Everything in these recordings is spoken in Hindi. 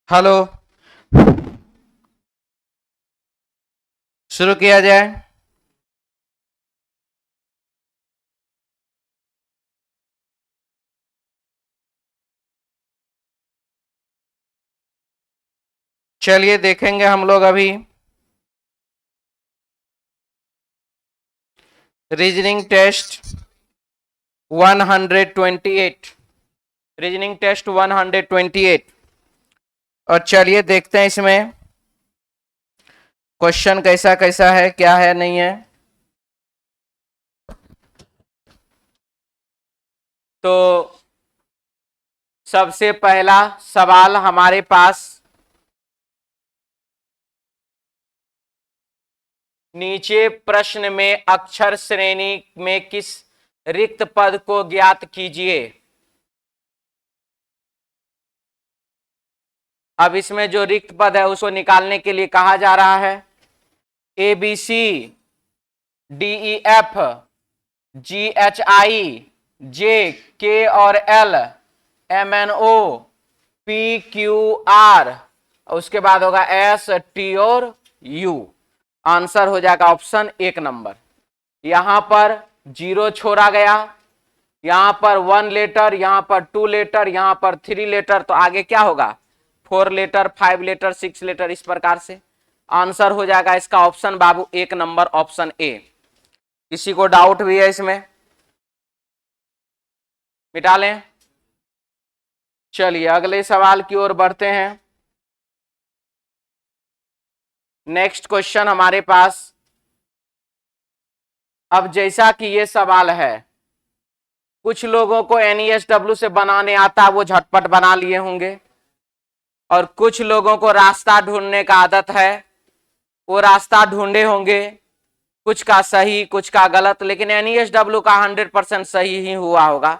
हेलो। शुरू किया जाए। चलिए देखेंगे हम लोग अभी रीजनिंग टेस्ट 128। Reasoning test 128। और चलिए देखते हैं इसमें क्वेश्चन कैसा कैसा है, क्या है नहीं है। तो सबसे पहला सवाल हमारे पास नीचे प्रश्न में अक्षर श्रेणी में किस रिक्त पद को ज्ञात कीजिए। अब इसमें जो रिक्त पद है उसको निकालने के लिए कहा जा रहा है A B C D E F G H I J K और L M N O P Q R, उसके बाद होगा एस टी और यू। आंसर हो जाएगा ऑप्शन 1 नंबर। यहां पर 0 छोड़ा गया, यहां पर 1 लेटर, यहां पर 2 लेटर, यहां पर 3 लेटर, तो आगे क्या होगा 4 लेटर 5 लेटर 6 लेटर, इस प्रकार से आंसर हो जाएगा इसका option Babu 1 number, option A. किसी को डाउट भी है इसमें? मिटा लें। चलिए अगले सवाल की ओर बढ़ते हैं। नेक्स्ट क्वेश्चन हमारे पास, अब जैसा कि ये सवाल है, कुछ लोगों को एनईएसडब्ल्यू से बनाने आता, वो झटपट बना लिए होंगे, और कुछ लोगों को रास्ता ढूंढने का आदत है, वो रास्ता ढूंढे होंगे, कुछ का सही कुछ का गलत, लेकिन एनईएसडब्ल्यू का 100% सही ही हुआ होगा,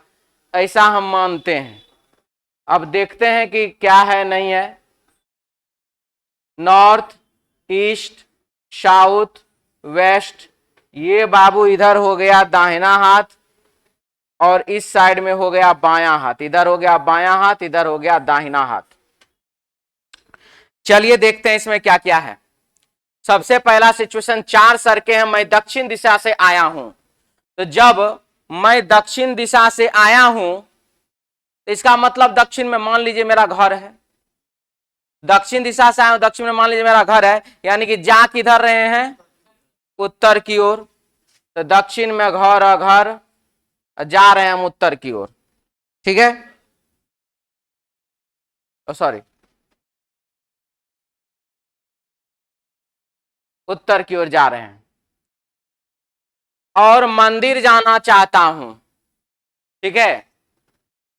ऐसा हम मानते हैं। अब देखते हैं कि क्या है नहीं है। नॉर्थ, ईस्ट, साउथ, वेस्ट, ये बाबू इधर हो गया दाहिना हाथ, और इस साइड में हो गया बायां हाथ। इधर हो गया बायां हाथ, इधर हो गया दाहिना हाथ। चलिए देखते हैं इसमें क्या क्या है। सबसे पहला सिचुएशन, 4 सड़कें हैं, मैं दक्षिण दिशा से आया हूं। तो जब मैं दक्षिण दिशा से आया हूं तो इसका मतलब दक्षिण में मान लीजिए मेरा घर है, दक्षिण दिशा से आया हूं, दक्षिण में मान लीजिए मेरा घर है, यानी कि जा किधर रहे हैं, उत्तर की ओर। तो दक्षिण में घर और घर, जा रहे हैं हम उत्तर की ओर, ठीक है। सॉरी, उत्तर की ओर जा रहे हैं और मंदिर जाना चाहता हूं, ठीक है।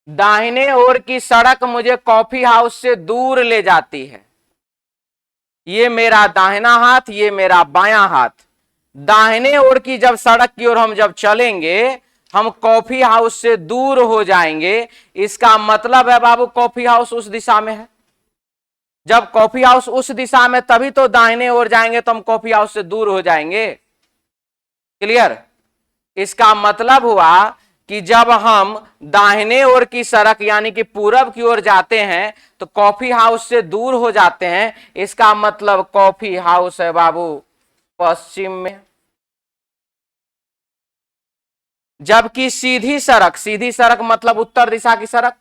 दाहिने ओर की सड़क मुझे कॉफी हाउस से दूर ले जाती है। ये मेरा दाहिना हाथ, ये मेरा बायां हाथ। दाहिने ओर की जब सड़क की ओर हम जब चलेंगे, हम कॉफी हाउस से दूर हो जाएंगे। इसका मतलब है बाबू कॉफी हाउस उस दिशा में है। जब कॉफी हाउस उस दिशा में, तभी तो दाहिने ओर जाएंगे, तो हम कॉफी हाउस से दूर हो जाएंगे। क्लियर? इसका मतलब हुआ कि जब हम दाहिने ओर की सड़क यानी कि पूरब की ओर जाते हैं तो कॉफी हाउस से दूर हो जाते हैं। इसका मतलब कॉफी हाउस है बाबू पश्चिम में। जबकि सीधी सड़क मतलब उत्तर दिशा की सड़क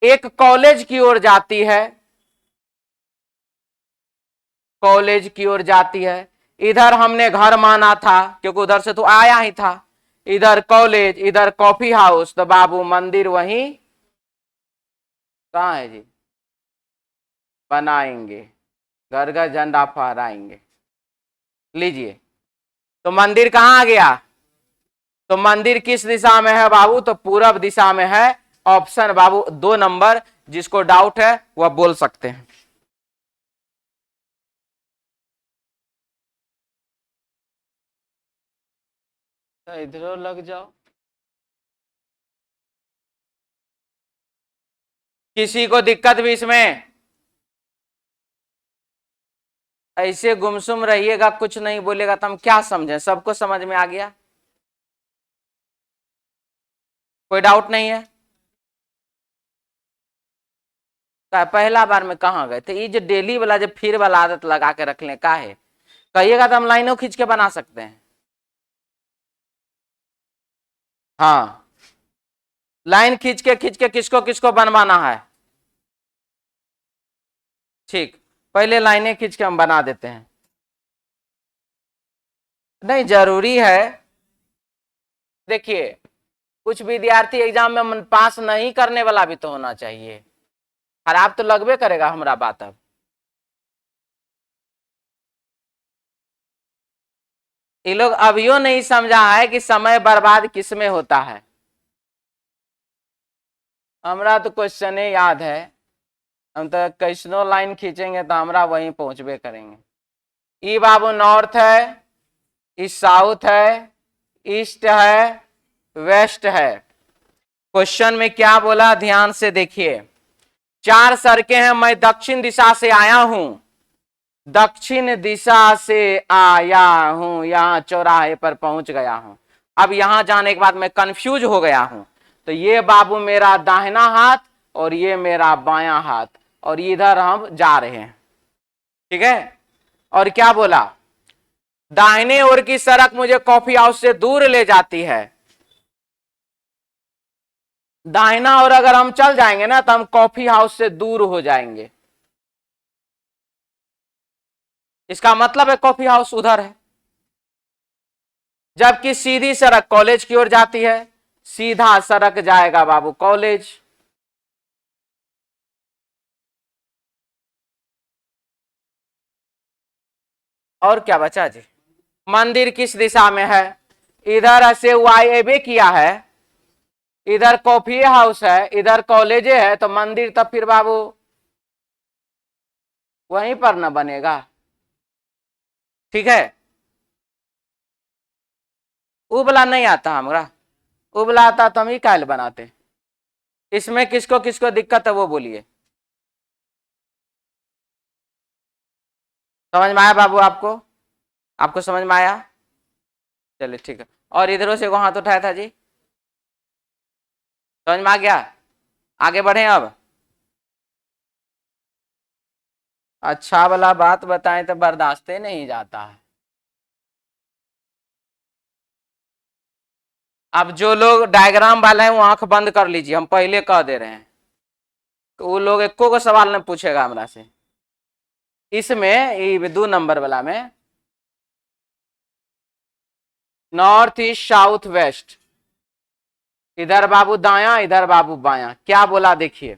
एक कॉलेज की ओर जाती है, कॉलेज की ओर जाती है। इधर हमने घर माना था क्योंकि उधर से तो आया ही था। इधर कॉलेज, इधर कॉफी हाउस, तो बाबू मंदिर वहीं कहां है जी, बनाएंगे, घर घर झंडा फहराएंगे। लीजिए, तो मंदिर कहां आ गया, तो मंदिर किस दिशा में है बाबू, तो पूरब दिशा में है। ऑप्शन बाबू 2 नंबर। जिसको डाउट है वह बोल सकते हैं। तो इधर लग जाओ। किसी को दिक्कत भी इसमें? ऐसे गुमसुम रहिएगा, कुछ नहीं बोलेगा तो हम क्या समझें? सबको समझ में आ गया? कोई डाउट नहीं है? पहला बार में कहाँ गए थे? ये जो डेली वाला जो फिर वाला आदत लगा के रख लें का है, कहिएगा तो हम लाइनों खींच के बना सकते हैं। हाँ, लाइन खींच के किसको किसको बनवाना है? ठीक, पहले लाइनें खींच के हम बना देते हैं। नहीं जरूरी है, देखिए कुछ विद्यार्थी एग्जाम में पास नहीं करने वाला भी तो होना चाहिए, खराब तो लगबे करेगा हमारा बात। अब ये लोग अभियो नहीं समझा है कि समय बर्बाद किसमें होता है। हमरा तो क्वेश्चन याद है, हम तो कैसनो लाइन खींचेंगे तो हमरा वहीं पहुंचबे करेंगे। ई बाबू नॉर्थ है, ई साउथ है, ईस्ट है, वेस्ट है। क्वेश्चन में क्या बोला ध्यान से देखिए, 4 सड़कें हैं, मैं दक्षिण दिशा से आया हूं, दक्षिण दिशा से आया हूं, यहां चौराहे पर पहुंच गया हूं। अब यहां जाने के बाद मैं कंफ्यूज हो गया हूं, तो ये बाबू मेरा दाहिना हाथ और ये मेरा बायां हाथ, और इधर हम जा रहे हैं। ठीक है, और क्या बोला, दाहिने ओर की सड़क मुझे कॉफी हाउस से दूर ले जाती है। दाहिना ओर अगर हम चल जाएंगे ना तो हम कॉफी हाउस से दूर हो जाएंगे, इसका मतलब है कॉफी हाउस उधर है। जबकि सीधी सड़क कॉलेज की ओर जाती है, सीधा सड़क जाएगा बाबू कॉलेज। और क्या बचा जी, मंदिर किस दिशा में है, इधर से वाई किया है, इधर कॉफी हाउस है, इधर कॉलेज है, तो मंदिर तब फिर बाबू वहीं पर न बनेगा। ठीक है, उबला नहीं आता हमरा, उबला आता तो हम ही कायल बनाते। इसमें किसको किसको दिक्कत है वो बोलिए। समझ में आया बाबू आपको? आपको समझ में आया? चलिए ठीक है, और इधरों से हाथ उठाया था जी, समझ में आ गया? आगे बढ़े अब। अच्छा वाला बात बताएं तो बर्दाश्त ही नहीं जाता है। अब जो लोग डायग्राम वाले हैं वो आंख बंद कर लीजिए, हम पहले कह दे रहे हैं, तो वो लोग एको को सवाल नहीं पूछेगा हमरा से। इसमें ये 2 नंबर वाला में नॉर्थ ईस्ट साउथ वेस्ट, इधर बाबू दाया, इधर बाबू बाया, क्या बोला देखिए,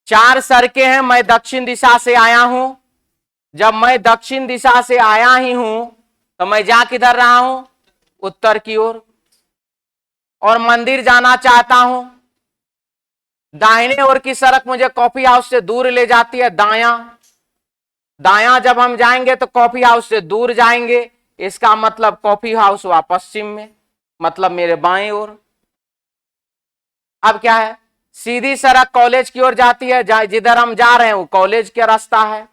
4 सड़कें हैं, मैं दक्षिण दिशा से आया हूं। जब मैं दक्षिण दिशा से आया ही हूं तो मैं जा किधर रहा हूं, उत्तर की ओर, और मंदिर जाना चाहता हूं। दाहिने ओर की सड़क मुझे कॉफी हाउस से दूर ले जाती है, दाया, दाया जब हम जाएंगे तो कॉफी हाउस से दूर जाएंगे, इसका मतलब कॉफी हाउस हुआ पश्चिम में, मतलब मेरे बाएं ओर। अब क्या है, सीधी सड़क कॉलेज की ओर जाती है, जिधर हम जा रहे हैं वो कॉलेज का रास्ता है।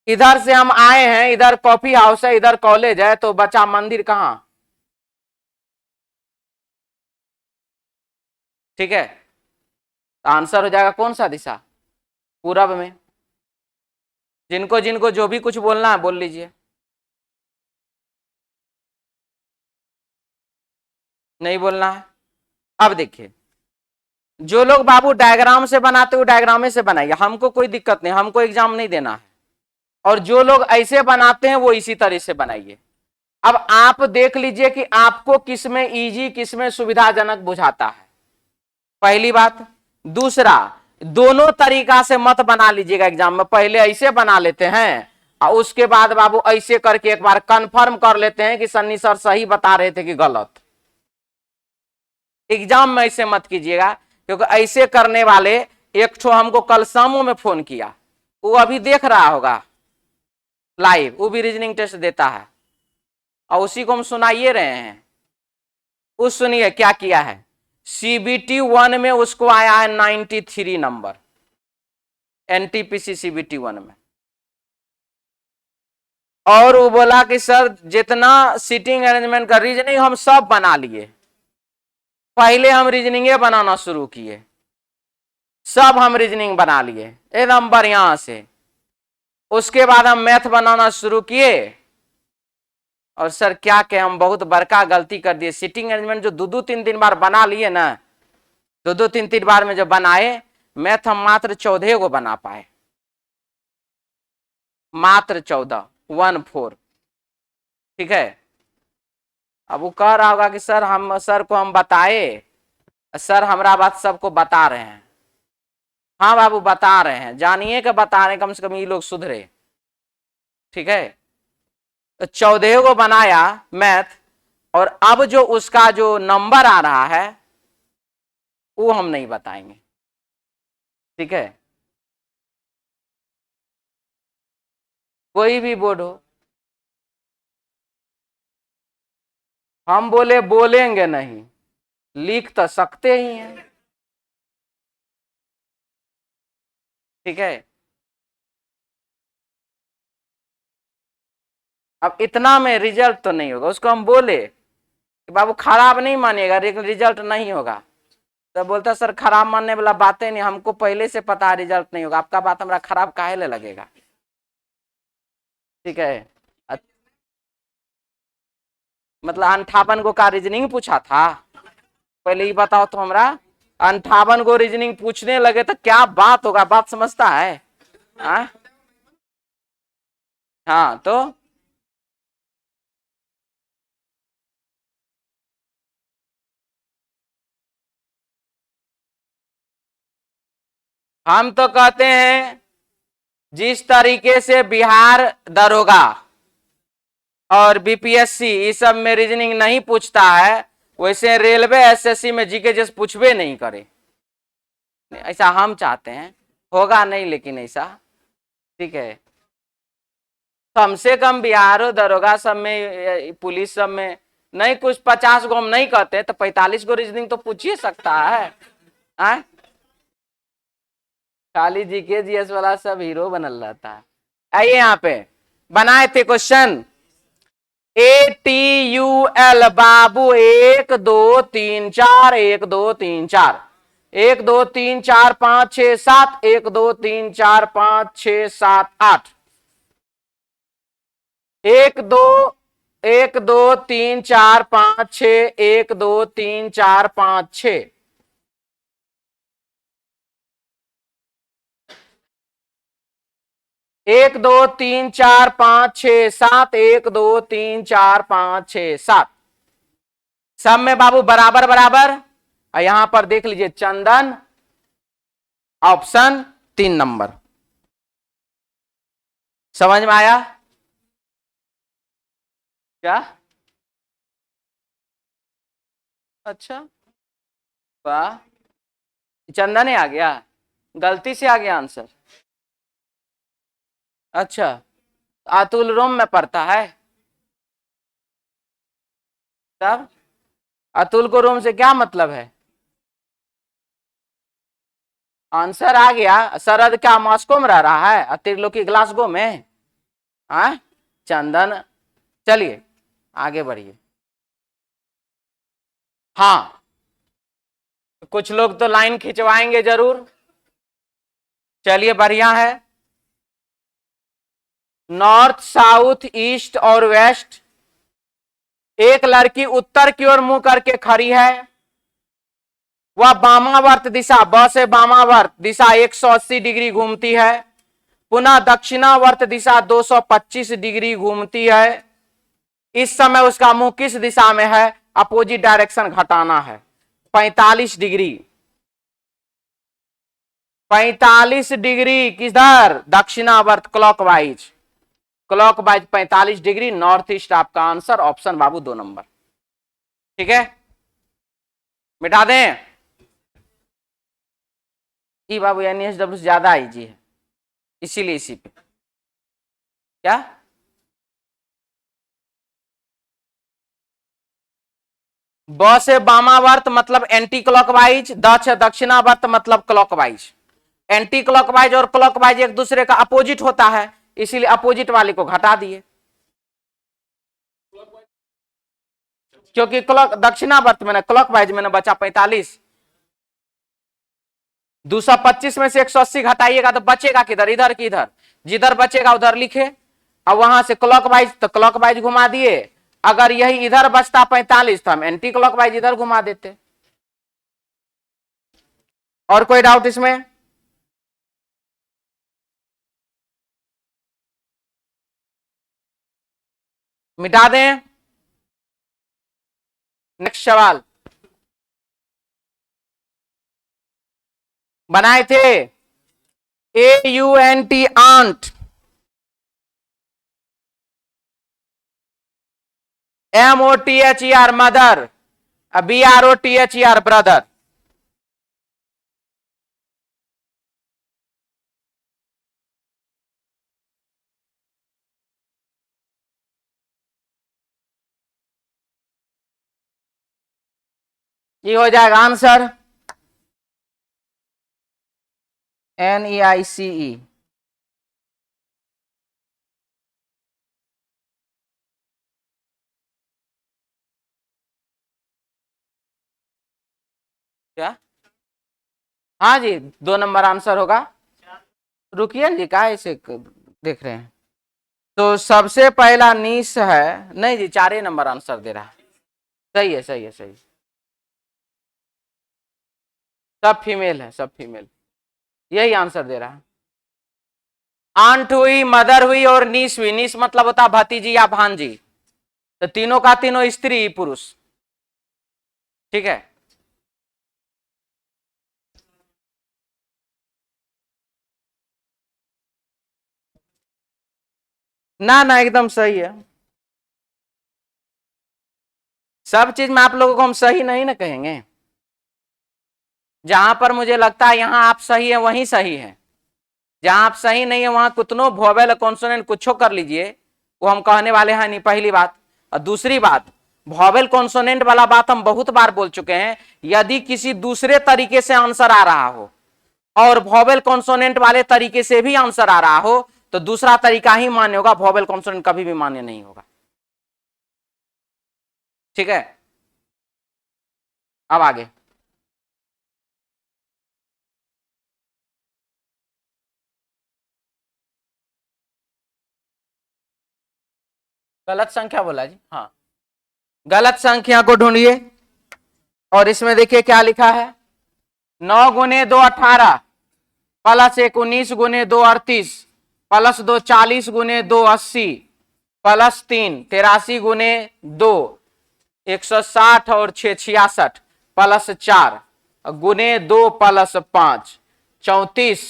इधर से हम आए हैं, इधर कॉफी हाउस है, इधर कॉलेज है, तो बचा मंदिर कहां? ठीक है, तो आंसर हो जाएगा कौन सा दिशा, पूरब में। जिनको जिनको जो भी कुछ बोलना है बोल लीजिए, नहीं बोलना है। अब देखिए, जो लोग बाबू डायग्राम से बनाते हो डायग्रामे से बनाइए, हमको कोई दिक्कत नहीं, हमको एग्जाम नहीं देना है। और जो लोग ऐसे बनाते हैं वो इसी तरह से बनाइए। अब आप देख लीजिए कि आपको किसमें इजी किसमें सुविधाजनक बुझाता है, पहली बात। दूसरा, दोनों तरीका से मत बना लीजिएगा एग्जाम में, पहले ऐसे बना लेते हैं और उसके बाद बाबू ऐसे करके एक बार कंफर्म कर लेते हैं कि सन्नी सर सही बता रहे थे कि गलत। एग्जाम में ऐसे मत कीजिएगा, क्योंकि ऐसे करने वाले, एक ठो हमको कल शामों में फोन किया, वो अभी देख रहा होगा लाइव, वो भी रीजनिंग टेस्ट देता है और उसी को हम सुनाइए रहे हैं। उस सुनिए क्या किया है, सीबीटी 1 में उसको आया है 93 नंबर, एनटीपीसी सीबीटी 1 में। और वो बोला कि सर जितना सीटिंग अरेंजमेंट का रीजनिंग हम सब बना लिए। पहले हम रीजनिंग बनाना शुरू किए, सब हम रीजनिंग बना लिए एकदम बढ़िया से। उसके बाद हम मैथ बनाना शुरू किए, और सर क्या कहें, हम बहुत बड़का गलती कर दिए। सीटिंग अरेंजमेंट जो दो 3 बार बना लिए ना, 2 3 बार में जो बनाए, मैथ हम मात्र 14 को बना पाए, मात्र 14, 14। ठीक है। अब वो कह रहा होगा कि सर हम सर को हम बताए, सर हमारा बात सबको बता रहे हैं। हाँ बाबू बता रहे हैं, जानिए कि बता रहे हैं, कम से कम ये लोग सुधरे। ठीक है। तो 14 को बनाया मैथ, और अब जो उसका जो नंबर आ रहा है वो हम नहीं बताएंगे। ठीक है। कोई भी बोर्ड हो, हम बोले बोलेंगे नहीं, लिख तो सकते ही हैं। ठीक है। अब इतना में रिजल्ट तो नहीं होगा, उसको हम बोले कि बाबू खराब नहीं मानिएगा लेकिन रिजल्ट नहीं होगा, तो बोलता सर खराब मानने वाला बातें नहीं, हमको पहले से पता है रिजल्ट नहीं होगा, आपका बात हमारा खराब काहे ले लगेगा। ठीक है। मतलब 58 को का रीजनिंग पूछा था, पहले ही बताओ तो हमरा। 58 को रीजनिंग पूछने लगे तो क्या बात होगा, बात समझता है। हाँ तो हम तो कहते हैं जिस तरीके से बिहार दरोगा और बीपीएससी इस सब में रीजनिंग नहीं पूछता है, वैसे रेलवे एसएससी में जीके जैसे पूछबे नहीं करे, ऐसा हम चाहते हैं। होगा नहीं लेकिन ऐसा। ठीक है। कम से कम बिहार दरोगा सब में, पुलिस सब में नहीं कुछ 50 को हम नहीं कहते तो 45 को रीजनिंग तो पूछ ही सकता है। खाली जीके जीएस वाला सब हीरो बनल रहता है। आइए यहाँ पे बनाए थे क्वेश्चन ATUL बाबू 1 2 3 4 1 2 3 4 1 2 3 4 5 6 7 1 2 3 4 5 6 7 8 1 2 1 2 3 4 5 6 1 2 3 4 5 6 1 2 3 4 5 6 7 1 2 3 4 5 6 7 सब में बाबू बराबर बराबर। और यहां पर देख लीजिए चंदन ऑप्शन 3 नंबर। समझ में आया क्या? अच्छा वाह, चंदन ही आ गया, गलती से आ गया आंसर। अच्छा अतुल रोम में पढ़ता है, तब अतुल को रोम से क्या मतलब है? आंसर आ गया। सरद क्या मॉस्को में रह रहा है, त्रिलोकी ग्लासगो में? चंदन चलिए आगे बढ़िए। हाँ कुछ लोग तो लाइन खिंचवाएंगे जरूर। चलिए बढ़िया है। नॉर्थ साउथ ईस्ट और वेस्ट, एक लड़की उत्तर की ओर मुंह करके खड़ी है, वह वामावर्त दिशा, ब से वामावर्त दिशा 180 डिग्री घूमती है, पुनः दक्षिणावर्त दिशा 225 डिग्री घूमती है। इस समय उसका मुंह किस दिशा में है? अपोजिट डायरेक्शन घटाना है। 45 डिग्री, 45 डिग्री किधर? दक्षिणावर्त, clockwise, clockwise 45 degree north east. आपका आंसर ऑप्शन बाबू 2 नंबर। ठीक है मिटा दें। ई बाबू NSW ज्यादा इजी है, इसीलिए इसी पे क्या ब से वामावर्त मतलब एंटी क्लॉकवाइज, द से दक्षिणावर्त मतलब क्लॉकवाइज। एंटी क्लॉकवाइज और क्लॉकवाइज एक दूसरे का अपोजिट होता है, इसीलिए अपोजिट वाले को घटा दिए। क्योंकि क्लॉक दक्षिणावर्त में ना, क्लॉक वाइज में ना बचा 45। 225 में से 180 घटाइएगा तो बचेगा किधर, इधर की इधर, जिधर बचेगा उधर लिखे। अब वहां से क्लॉकवाइज तो क्लॉकवाइज घुमा दिए, अगर यही इधर बचता 45 तो हम एंटी क्लॉकवाइज इधर घुमा देते। और कोई डाउट इसमें? मिटा दें। नेक्स्ट सवाल बनाए थे AUNT aunt, MOTHER mother, BROTHER brother. ये हो जाएगा आंसर NEICE। क्या? हाँ जी, 2 नंबर आंसर होगा। रुकिए जी, का ऐसे देख रहे हैं? तो सबसे पहला नीस है, नहीं जी 4 नंबर आंसर दे रहा है। सही है, सही है, सही। सब फीमेल है, सब फीमेल, यही आंसर दे रहा है। आंट हुई, मदर हुई और नीस हुई। नीस मतलब होता भतीजी या भांजी, तो तीनों का तीनों स्त्री पुरुष। ठीक है। ना ना, एकदम सही है। सब चीज में आप लोगों को हम सही नहीं ना कहेंगे। जहां पर मुझे लगता है यहां आप सही है वहीं सही है, जहां आप सही नहीं है वहां कितनों वोवेल कॉन्सोनेंट कुछो कर लीजिए, वो हम कहने वाले हैं नहीं, पहली बात। और दूसरी बात, वोवेल कॉन्सोनेंट वाला बात हम बहुत बार बोल चुके हैं। यदि किसी दूसरे तरीके से आंसर आ रहा हो और वोवेल कॉन्सोनेंट वाले तरीके से भी आंसर आ रहा हो तो दूसरा तरीका ही मान्य होगा, वोवेल कॉन्सोनेंट कभी भी मान्य नहीं होगा। ठीक है, अब आगे। गलत संख्या बोला जी? हाँ, गलत संख्या को ढूंढिए। और इसमें देखिए क्या लिखा है, 9 गुने 2 18, प्लस 1 19 गुने 2 38, प्लस 2 40 गुने 2 80, प्लस 3 83 गुने 2 160 और 6 66, प्लस 4 गुने 2 प्लस 5 34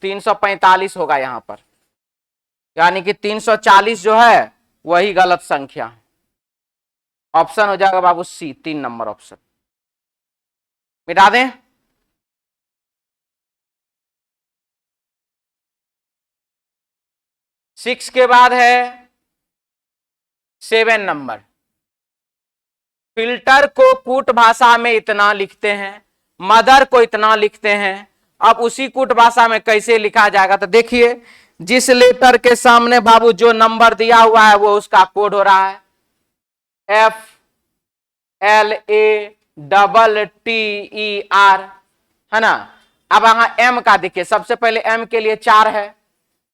345 होगा यहां पर। यानी कि 340 जो है वही गलत संख्या है। ऑप्शन हो जाएगा बाबू सी, 3 नंबर ऑप्शन। मिटा दें। सिक्स के बाद है 7 नंबर। फिल्टर को कूट भाषा में इतना लिखते हैं, मदर को इतना लिखते हैं। अब उसी कूट भाषा में कैसे लिखा जाएगा, तो देखिए जिस लेटर के सामने बाबू जो नंबर दिया हुआ है वो उसका कोड हो रहा है FLATTER, है ना। अब यहां M का देखिए, सबसे पहले M के लिए 4 है,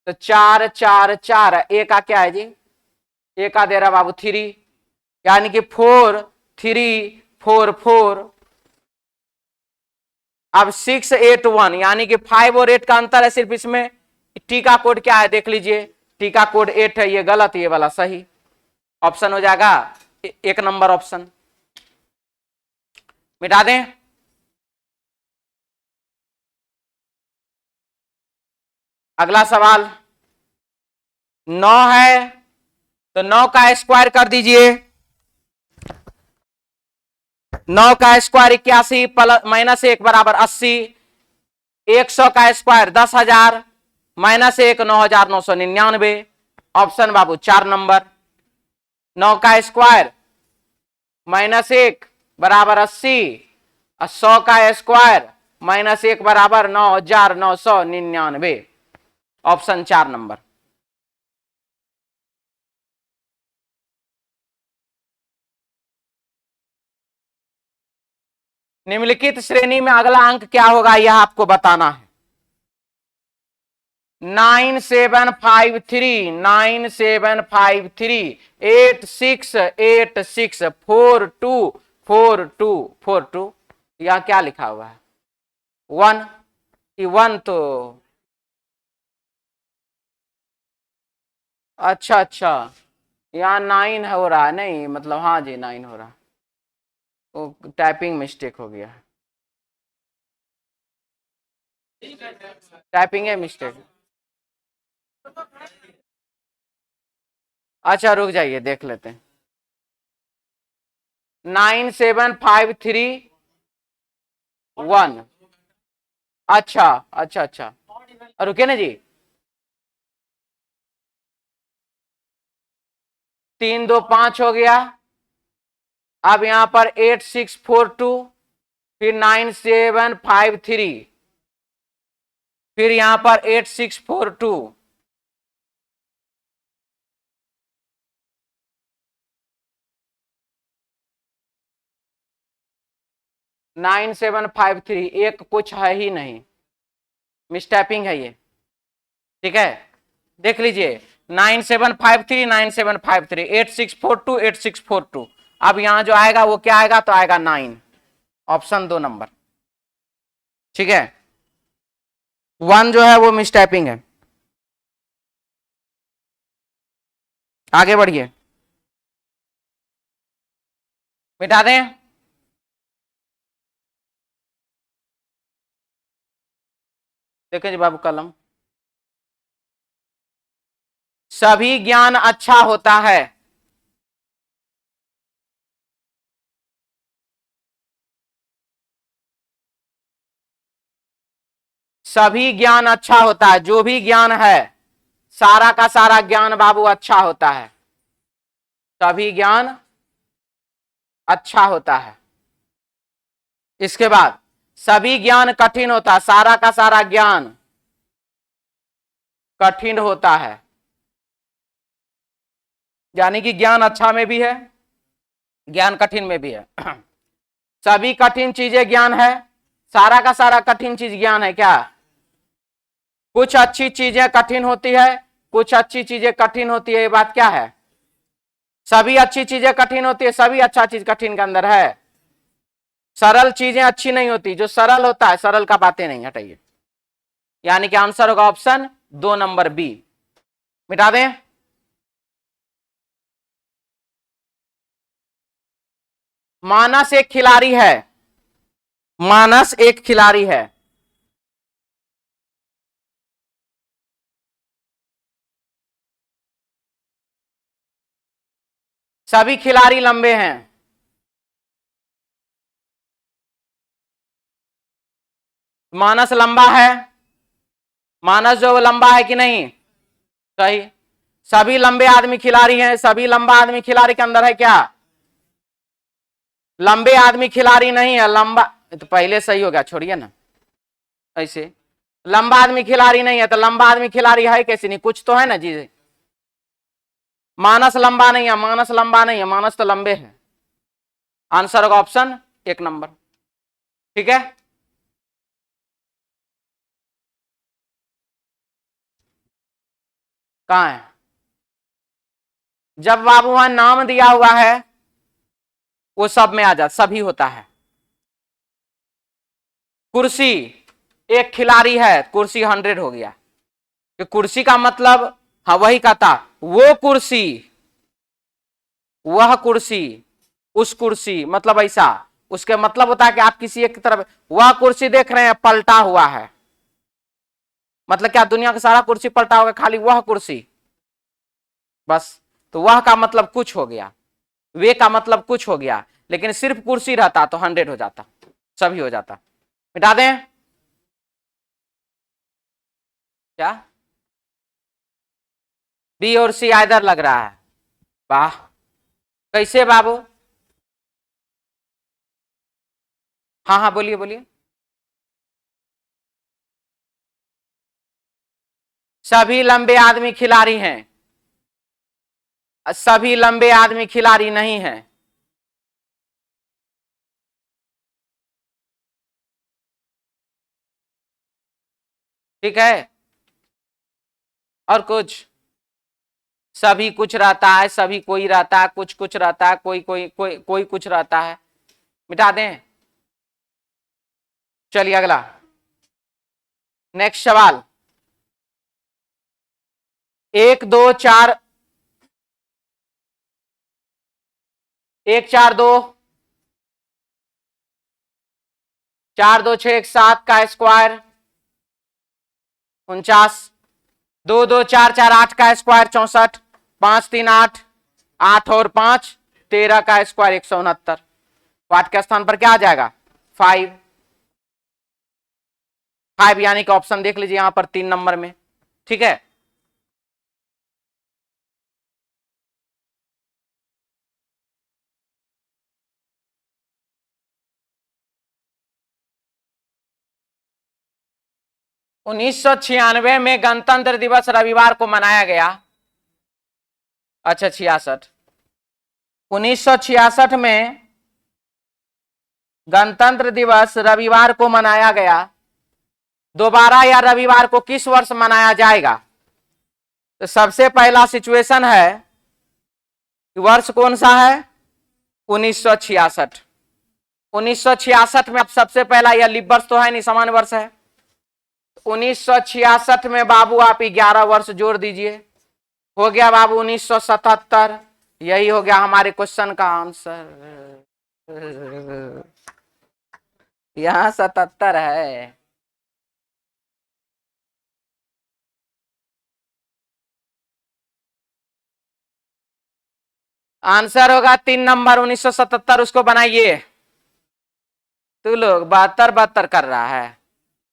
तो 4 4 4, ए का क्या है जी, ए का दे रहा बाबू 3, यानी कि 4 3 4 4। अब 6 8 1, यानी कि 5 और 8 का अंतर है सिर्फ इसमें। टी का कोड क्या है देख लीजिए, टी का कोड 8 है, ये गलत, ये वाला सही। ऑप्शन हो जाएगा 1 नंबर ऑप्शन। मिटा दें। अगला सवाल 9 है, तो 9 का स्क्वायर कर दीजिए। 9 का स्क्वायर 81 माइनस 1 बराबर 80। 100 का स्क्वायर 10,000 माइनस 1 9,999। ऑप्शन बाबू 4 नंबर। 9 का स्क्वायर माइनस 1 बराबर 80 और 100 का स्क्वायर माइनस 1 बराबर 9,999। Option 4 number. निम्नलिखित श्रेणी में अगला अंक क्या होगा यह आपको बताना है। 9753 9753 8686 424242 यह क्या लिखा हुआ है 1 1 तो अच्छा अच्छा यहाँ 9 हो रहा है नहीं मतलब हाँ जी 9 हो रहा है वो टाइपिंग मिस्टेक हो गया टाइपिंग है मिस्टेक। अच्छा रुक जाइए देख लेते हैं 9753 1 अच्छा अच्छा अच्छा रुके ना जी 325 हो गया। अब यहां पर 8642 फिर 9753 फिर यहां पर 8642 9753 एक कुछ है ही नहीं मिसटाइपिंग है ये ठीक है देख लीजिए 9753 9753 8642 8642 अब यहां जो आएगा वो क्या आएगा तो आएगा 9 ऑप्शन 2 नंबर ठीक है 1 जो है वो मिसटाइपिंग है। आगे बढ़िए मिटा दें देखें जी बाबू कलम सभी ज्ञान अच्छा होता है सभी ज्ञान अच्छा होता है जो भी ज्ञान है सारा का सारा ज्ञान बाबू अच्छा होता है सभी ज्ञान अच्छा होता है। इसके बाद सभी ज्ञान कठिन होता है सारा का सारा ज्ञान कठिन होता है यानी कि ज्ञान अच्छा में भी है ज्ञान कठिन में भी है सभी कठिन चीजें ज्ञान है सारा का सारा कठिन चीज ज्ञान है क्या कुछ अच्छी चीजें कठिन होती है कुछ अच्छी चीजें कठिन होती है ये बात क्या है सभी अच्छी चीजें कठिन होती है सभी अच्छा चीज कठिन के अंदर है सरल चीजें अच्छी नहीं होती जो सरल होता है सरल का बातें नहीं हटाइए यानी कि आंसर होगा ऑप्शन 2 नंबर बी मिटा दें मानस एक खिलाड़ी है मानस एक खिलाड़ी है सभी खिलाड़ी लंबे हैं मानस लंबा है मानस जो लंबा है कि नहीं सही सभी लंबे आदमी खिलाड़ी हैं सभी लंबा आदमी खिलाड़ी के अंदर है क्या लंबे आदमी खिलाड़ी नहीं है लंबा तो पहले सही हो गया छोड़िए ना ऐसे लंबा आदमी खिलाड़ी नहीं है तो लंबा आदमी खिलाड़ी है कैसे नहीं कुछ तो है ना जी मानस लंबा नहीं है मानस लंबा नहीं है मानस तो लंबे है आंसर होगा ऑप्शन 1 नंबर ठीक है कहां है जब बाबू वहां नाम दिया हुआ है वो सब में आ जा सभी होता है कुर्सी एक खिलाड़ी है कुर्सी 100 हो गया कि कुर्सी का मतलब हाँ वही कहता वो कुर्सी वह कुर्सी उस कुर्सी मतलब ऐसा उसके मतलब होता है कि आप किसी एक की तरफ वह कुर्सी देख रहे हैं पलटा हुआ है मतलब क्या दुनिया का सारा कुर्सी पलटा होगा खाली वह कुर्सी बस तो वह का मतलब कुछ हो गया वे का मतलब कुछ हो गया लेकिन सिर्फ कुर्सी रहता तो 100 हो जाता सभी हो जाता मिटा दें क्या बी और सी आइदर लग रहा है वाह कैसे बाबू हाँ हाँ बोलिए बोलिए सभी लंबे आदमी खिलाड़ी हैं सभी लंबे आदमी खिलाड़ी नहीं है ठीक है, और कुछ सभी कुछ रहता है, सभी कोई रहता है, कुछ कुछ रहता है, कोई कोई कोई कोई कुछ रहता है, मिटा दें। चलिए अगला नेक्स्ट सवाल। 1 2 4 1 4 2 4 2 6 1 7 का स्क्वायर 49, 2 2 4 4 8 का स्क्वायर 64, 5 3 8, 8 और 5 13 का स्क्वायर 169। वाट के स्थान पर क्या आ जाएगा? 5। 5 यानी कि ऑप्शन देख लीजिए यहां पर 3 नंबर में। ठीक है, उन्नीस सौ 96 में गणतंत्र दिवस रविवार को मनाया गया। अच्छा 66, 1966 में गणतंत्र दिवस रविवार को मनाया गया। दोबारा या रविवार को किस वर्ष मनाया जाएगा? तो सबसे पहला सिचुएशन है, वर्ष कौन सा है? 1966। 1966 में अब सबसे पहला यह लीप वर्ष तो है नहीं, सामान्य वर्ष है। 1966 में बाबू आप 11 वर्ष जोड़ दीजिए, हो गया बाबू 1977। यही हो गया हमारे क्वेश्चन का आंसर। यहां 77 है। आंसर होगा 3 नंबर 1977, उसको बनाइए। तू लोग 72 कर रहा है।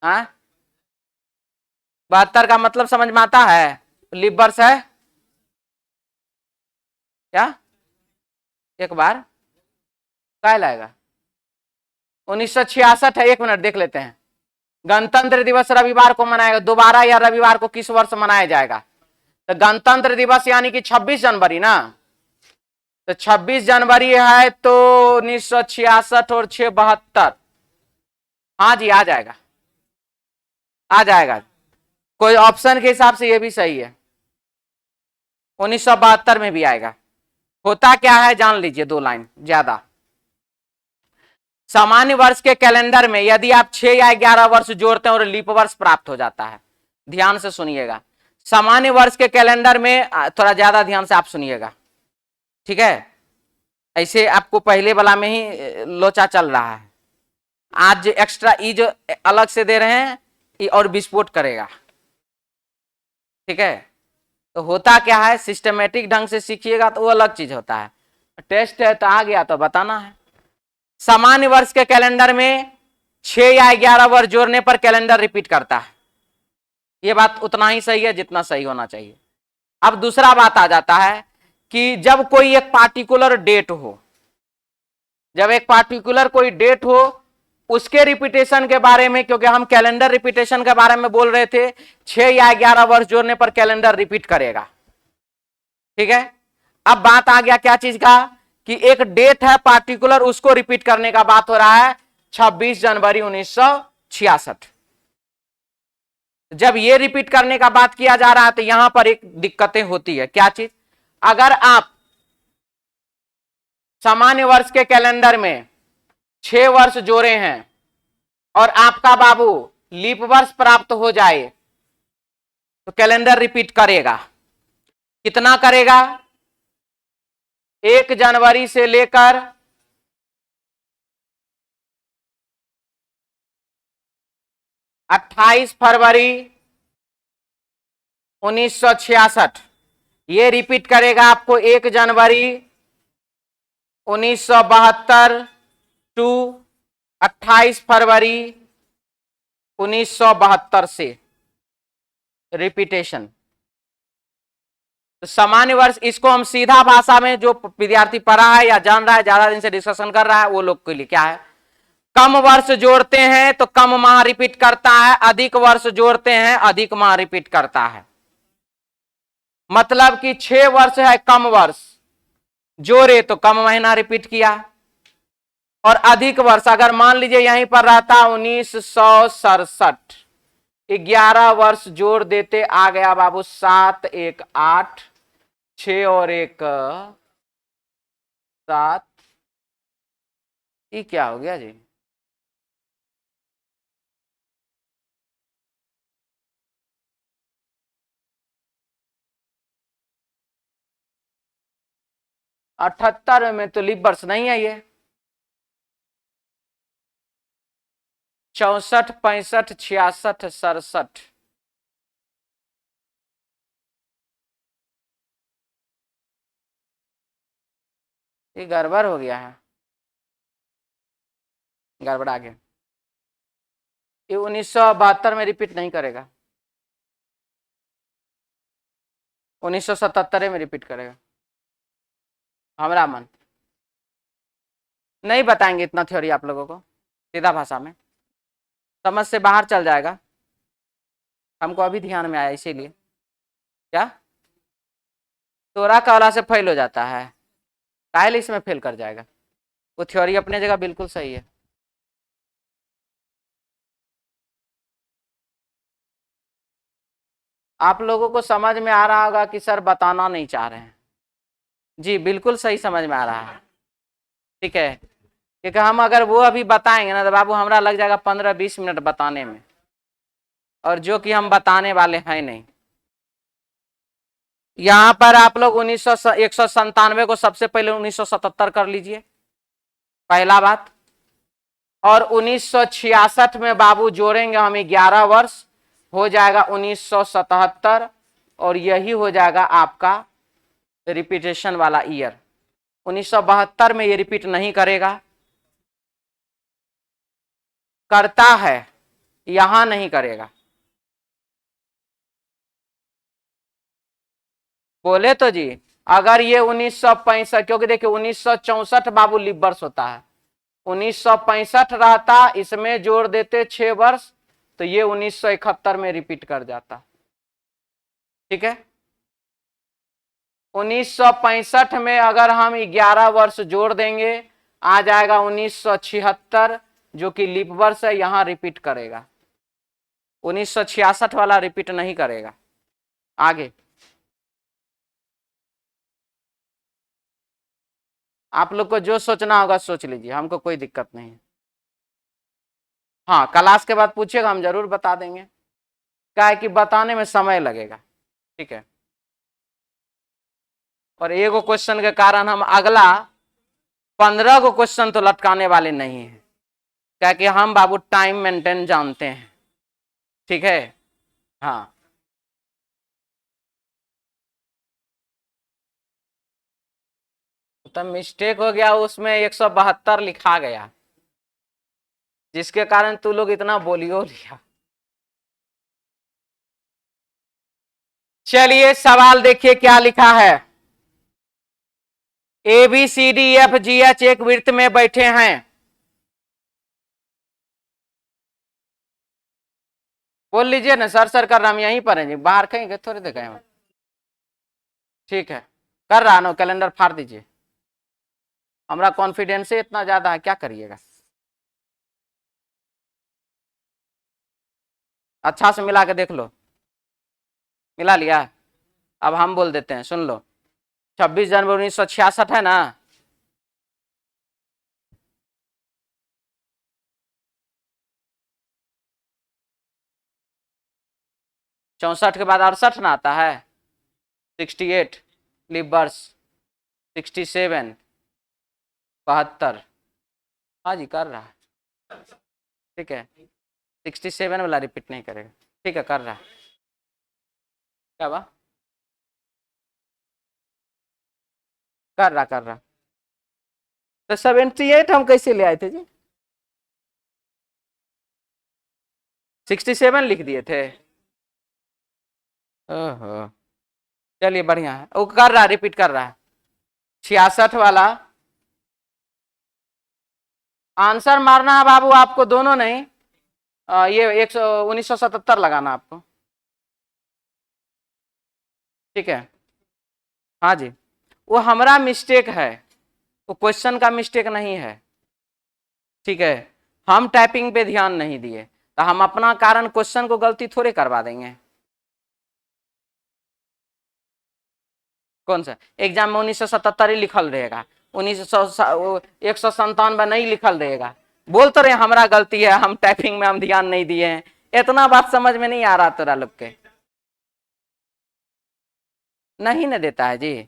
हाँ, 72 का मतलब समझ में आता है? लीप वर्ष है क्या? एक बार क्या लाएगा? 1966 है। 1 मिनट देख लेते हैं। गणतंत्र दिवस रविवार को मनाएगा, दोबारा या रविवार को किस वर्ष मनाया जाएगा? तो गणतंत्र दिवस यानी कि 26 जनवरी ना, तो 26 जनवरी है तो 1966 और 6 72। हाँ जी, आ जाएगा, आ जाएगा। कोई ऑप्शन के हिसाब से ये भी सही है, 1972 में भी आएगा। होता क्या है जान लीजिए, 2 लाइन ज्यादा। सामान्य वर्ष के कैलेंडर में यदि आप 6 या 11 वर्ष जोड़ते हैं और लीप वर्ष प्राप्त हो जाता है। ध्यान से सुनिएगा, सामान्य वर्ष के कैलेंडर में थोड़ा ज्यादा ध्यान से आप सुनिएगा, ठीक है? ऐसे आपको पहले वाला में ही लोचा चल रहा है, आज एक्स्ट्रा ई जो अलग से दे रहे हैं ये और विस्फोट करेगा। ठीक है, तो होता क्या है, सिस्टमेटिक ढंग से सीखिएगा तो वो अलग चीज होता है। टेस्ट है तो आ गया तो बताना है। सामान्य वर्ष के कैलेंडर में 6 या 11 वर्ष जोड़ने पर कैलेंडर रिपीट करता है। ये बात उतना ही सही है जितना सही होना चाहिए। अब दूसरा बात आ जाता है कि जब कोई एक पार्टिकुलर डेट हो, जब एक पार्टिकुलर कोई डेट हो उसके रिपीटेशन के बारे में, क्योंकि हम कैलेंडर रिपीटेशन के बारे में बोल रहे थे, 6 या 11 वर्ष जोड़ने पर कैलेंडर रिपीट करेगा। ठीक है, अब बात आ गया क्या चीज का, कि एक डेट है पार्टिकुलर, उसको रिपीट करने का बात हो रहा है 26 जनवरी 1966। जब ये रिपीट करने का बात किया जा रहा है तो यहां पर एक दिक्कतें होती है। क्या चीज? अगर आप सामान्य वर्ष के कैलेंडर में 6 वर्ष जोड़े हैं और आपका बाबू लीप वर्ष प्राप्त हो जाए तो कैलेंडर रिपीट करेगा। कितना करेगा? 1 जनवरी से लेकर 28 फरवरी 1966। ये रिपीट करेगा आपको 1 जनवरी 1972 टू 28 फरवरी 1972 से रिपीटेशन। तो सामान्य वर्ष, इसको हम सीधा भाषा में जो विद्यार्थी पढ़ा है या जान रहा है, ज्यादा दिन से डिस्कशन कर रहा है, वो लोग के लिए क्या है, कम वर्ष जोड़ते हैं तो कम माह रिपीट करता है, अधिक वर्ष जोड़ते हैं अधिक माह रिपीट करता है। मतलब कि 6 वर्ष है कम वर्ष जोड़े तो कम महीना रिपीट किया, और अधिक वर्ष अगर मान लीजिए यहीं पर रहता 1967, 11 वर्ष जोड़ देते आ गया बाबू 7 1 8, 6 और 1 7। ये क्या हो गया जी? अठहत्तर में तो लीप वर्ष नहीं है ये। 64 65 66 67। ये गड़बड़ हो गया है, गड़बड़ा गया। ये 1972 में रिपीट नहीं करेगा, 1977 में रिपीट करेगा। हमारा मन नहीं बताएंगे इतना थ्योरी आप लोगों को, सीधा भाषा में समझ से बाहर चल जाएगा। हमको अभी ध्यान में आया इसीलिए। क्या तोरा काला से फेल हो जाता है, काहे इसमें फेल कर जाएगा? वो थ्योरी अपने जगह बिल्कुल सही है। आप लोगों को समझ में आ रहा होगा कि सर बताना नहीं चाह रहे हैं। जी बिल्कुल सही समझ में आ रहा है, ठीक है। क्योंकि हम अगर वो अभी बताएंगे ना तो बाबू हमारा लग जाएगा 15-20 मिनट बताने में, और जो कि हम बताने वाले हैं नहीं। यहां पर आप लोग 197 को सबसे पहले 1977 कर लीजिए, पहला बात। और 1966 में बाबू जोड़ेंगे हम 11 वर्ष, हो जाएगा 1977, और यही हो जाएगा आपका रिपीटेशन वाला ईयर। 1972 में ये रिपीट नहीं करेगा, करता है यहां नहीं करेगा। बोले तो जी अगर ये 1965, क्योंकि देखिए 1964 बाबू लीप वर्ष होता है, 1965 रहता, इसमें जोड़ देते 6 वर्ष, तो ये 1971 में रिपीट कर जाता। ठीक है, 1965 में अगर हम 11 वर्ष जोड़ देंगे आ जाएगा 1976, जो कि लीप वर्ष है, यहां रिपीट करेगा। 1966 वाला रिपीट नहीं करेगा। आगे आप लोग को जो सोचना होगा सोच लीजिए, हमको कोई दिक्कत नहीं है। हाँ क्लास के बाद पूछिएगा, हम जरूर बता देंगे, क्या है कि बताने में समय लगेगा। ठीक है, और एगो क्वेश्चन के कारण हम अगला 15 को क्वेश्चन तो लटकाने वाले नहीं है, क्या कि हम बाबू टाइम मेंटेन जानते हैं। ठीक है, हाँ तो मिस्टेक हो गया, उसमें 172 लिखा गया, जिसके कारण तू लोग इतना बोलियो लिया। चलिए सवाल देखिए क्या लिखा है। ABCDFGH एक वृत्त में बैठे हैं। बोल लीजिए ना, सर सर कर रहा हम यहीं पर हैं जी, बाहर कहीं थोड़े देखे हम। ठीक है, कर रहा ना, कैलेंडर फाड़ दीजिए, हमारा कॉन्फिडेंस इतना ज्यादा है, क्या करिएगा। अच्छा से मिला के देख लो, मिला लिया। अब हम बोल देते हैं, सुन लो। 26 जनवरी 1966 है ना, चौसठ के बाद 68 ना आता है, 68 लीप वर्ष, 67 72। हाँ जी कर रहा है, ठीक है, 67 वाला रिपीट नहीं करेगा। ठीक है कर रहा है, क्या बा कर रहा। तो 78 हम कैसे ले आए थे जी, 67 लिख दिए थे। ओहो चलिए बढ़िया है, वो कर रहा है, रिपीट कर रहा है। 66 वाला आंसर मारना है बाबू आपको, दोनों नहीं, ये 1977 लगाना आपको। ठीक है, हाँ जी, वो हमारा मिस्टेक है, वो क्वेश्चन का मिस्टेक नहीं है। ठीक है, हम टाइपिंग पे ध्यान नहीं दिए, तो हम अपना कारण क्वेश्चन को गलती थोड़े करवा देंगे। कौन सा एग्जाम में 1977 ही लिखल रहेगा, 1997 नहीं लिखल रहेगा। बोल तो रहे हमारा गलती है, हम टाइपिंग में हम ध्यान नहीं दिए हैं। इतना बात समझ में नहीं आ रहा तेरा लोग के। नहीं ना देता है जी,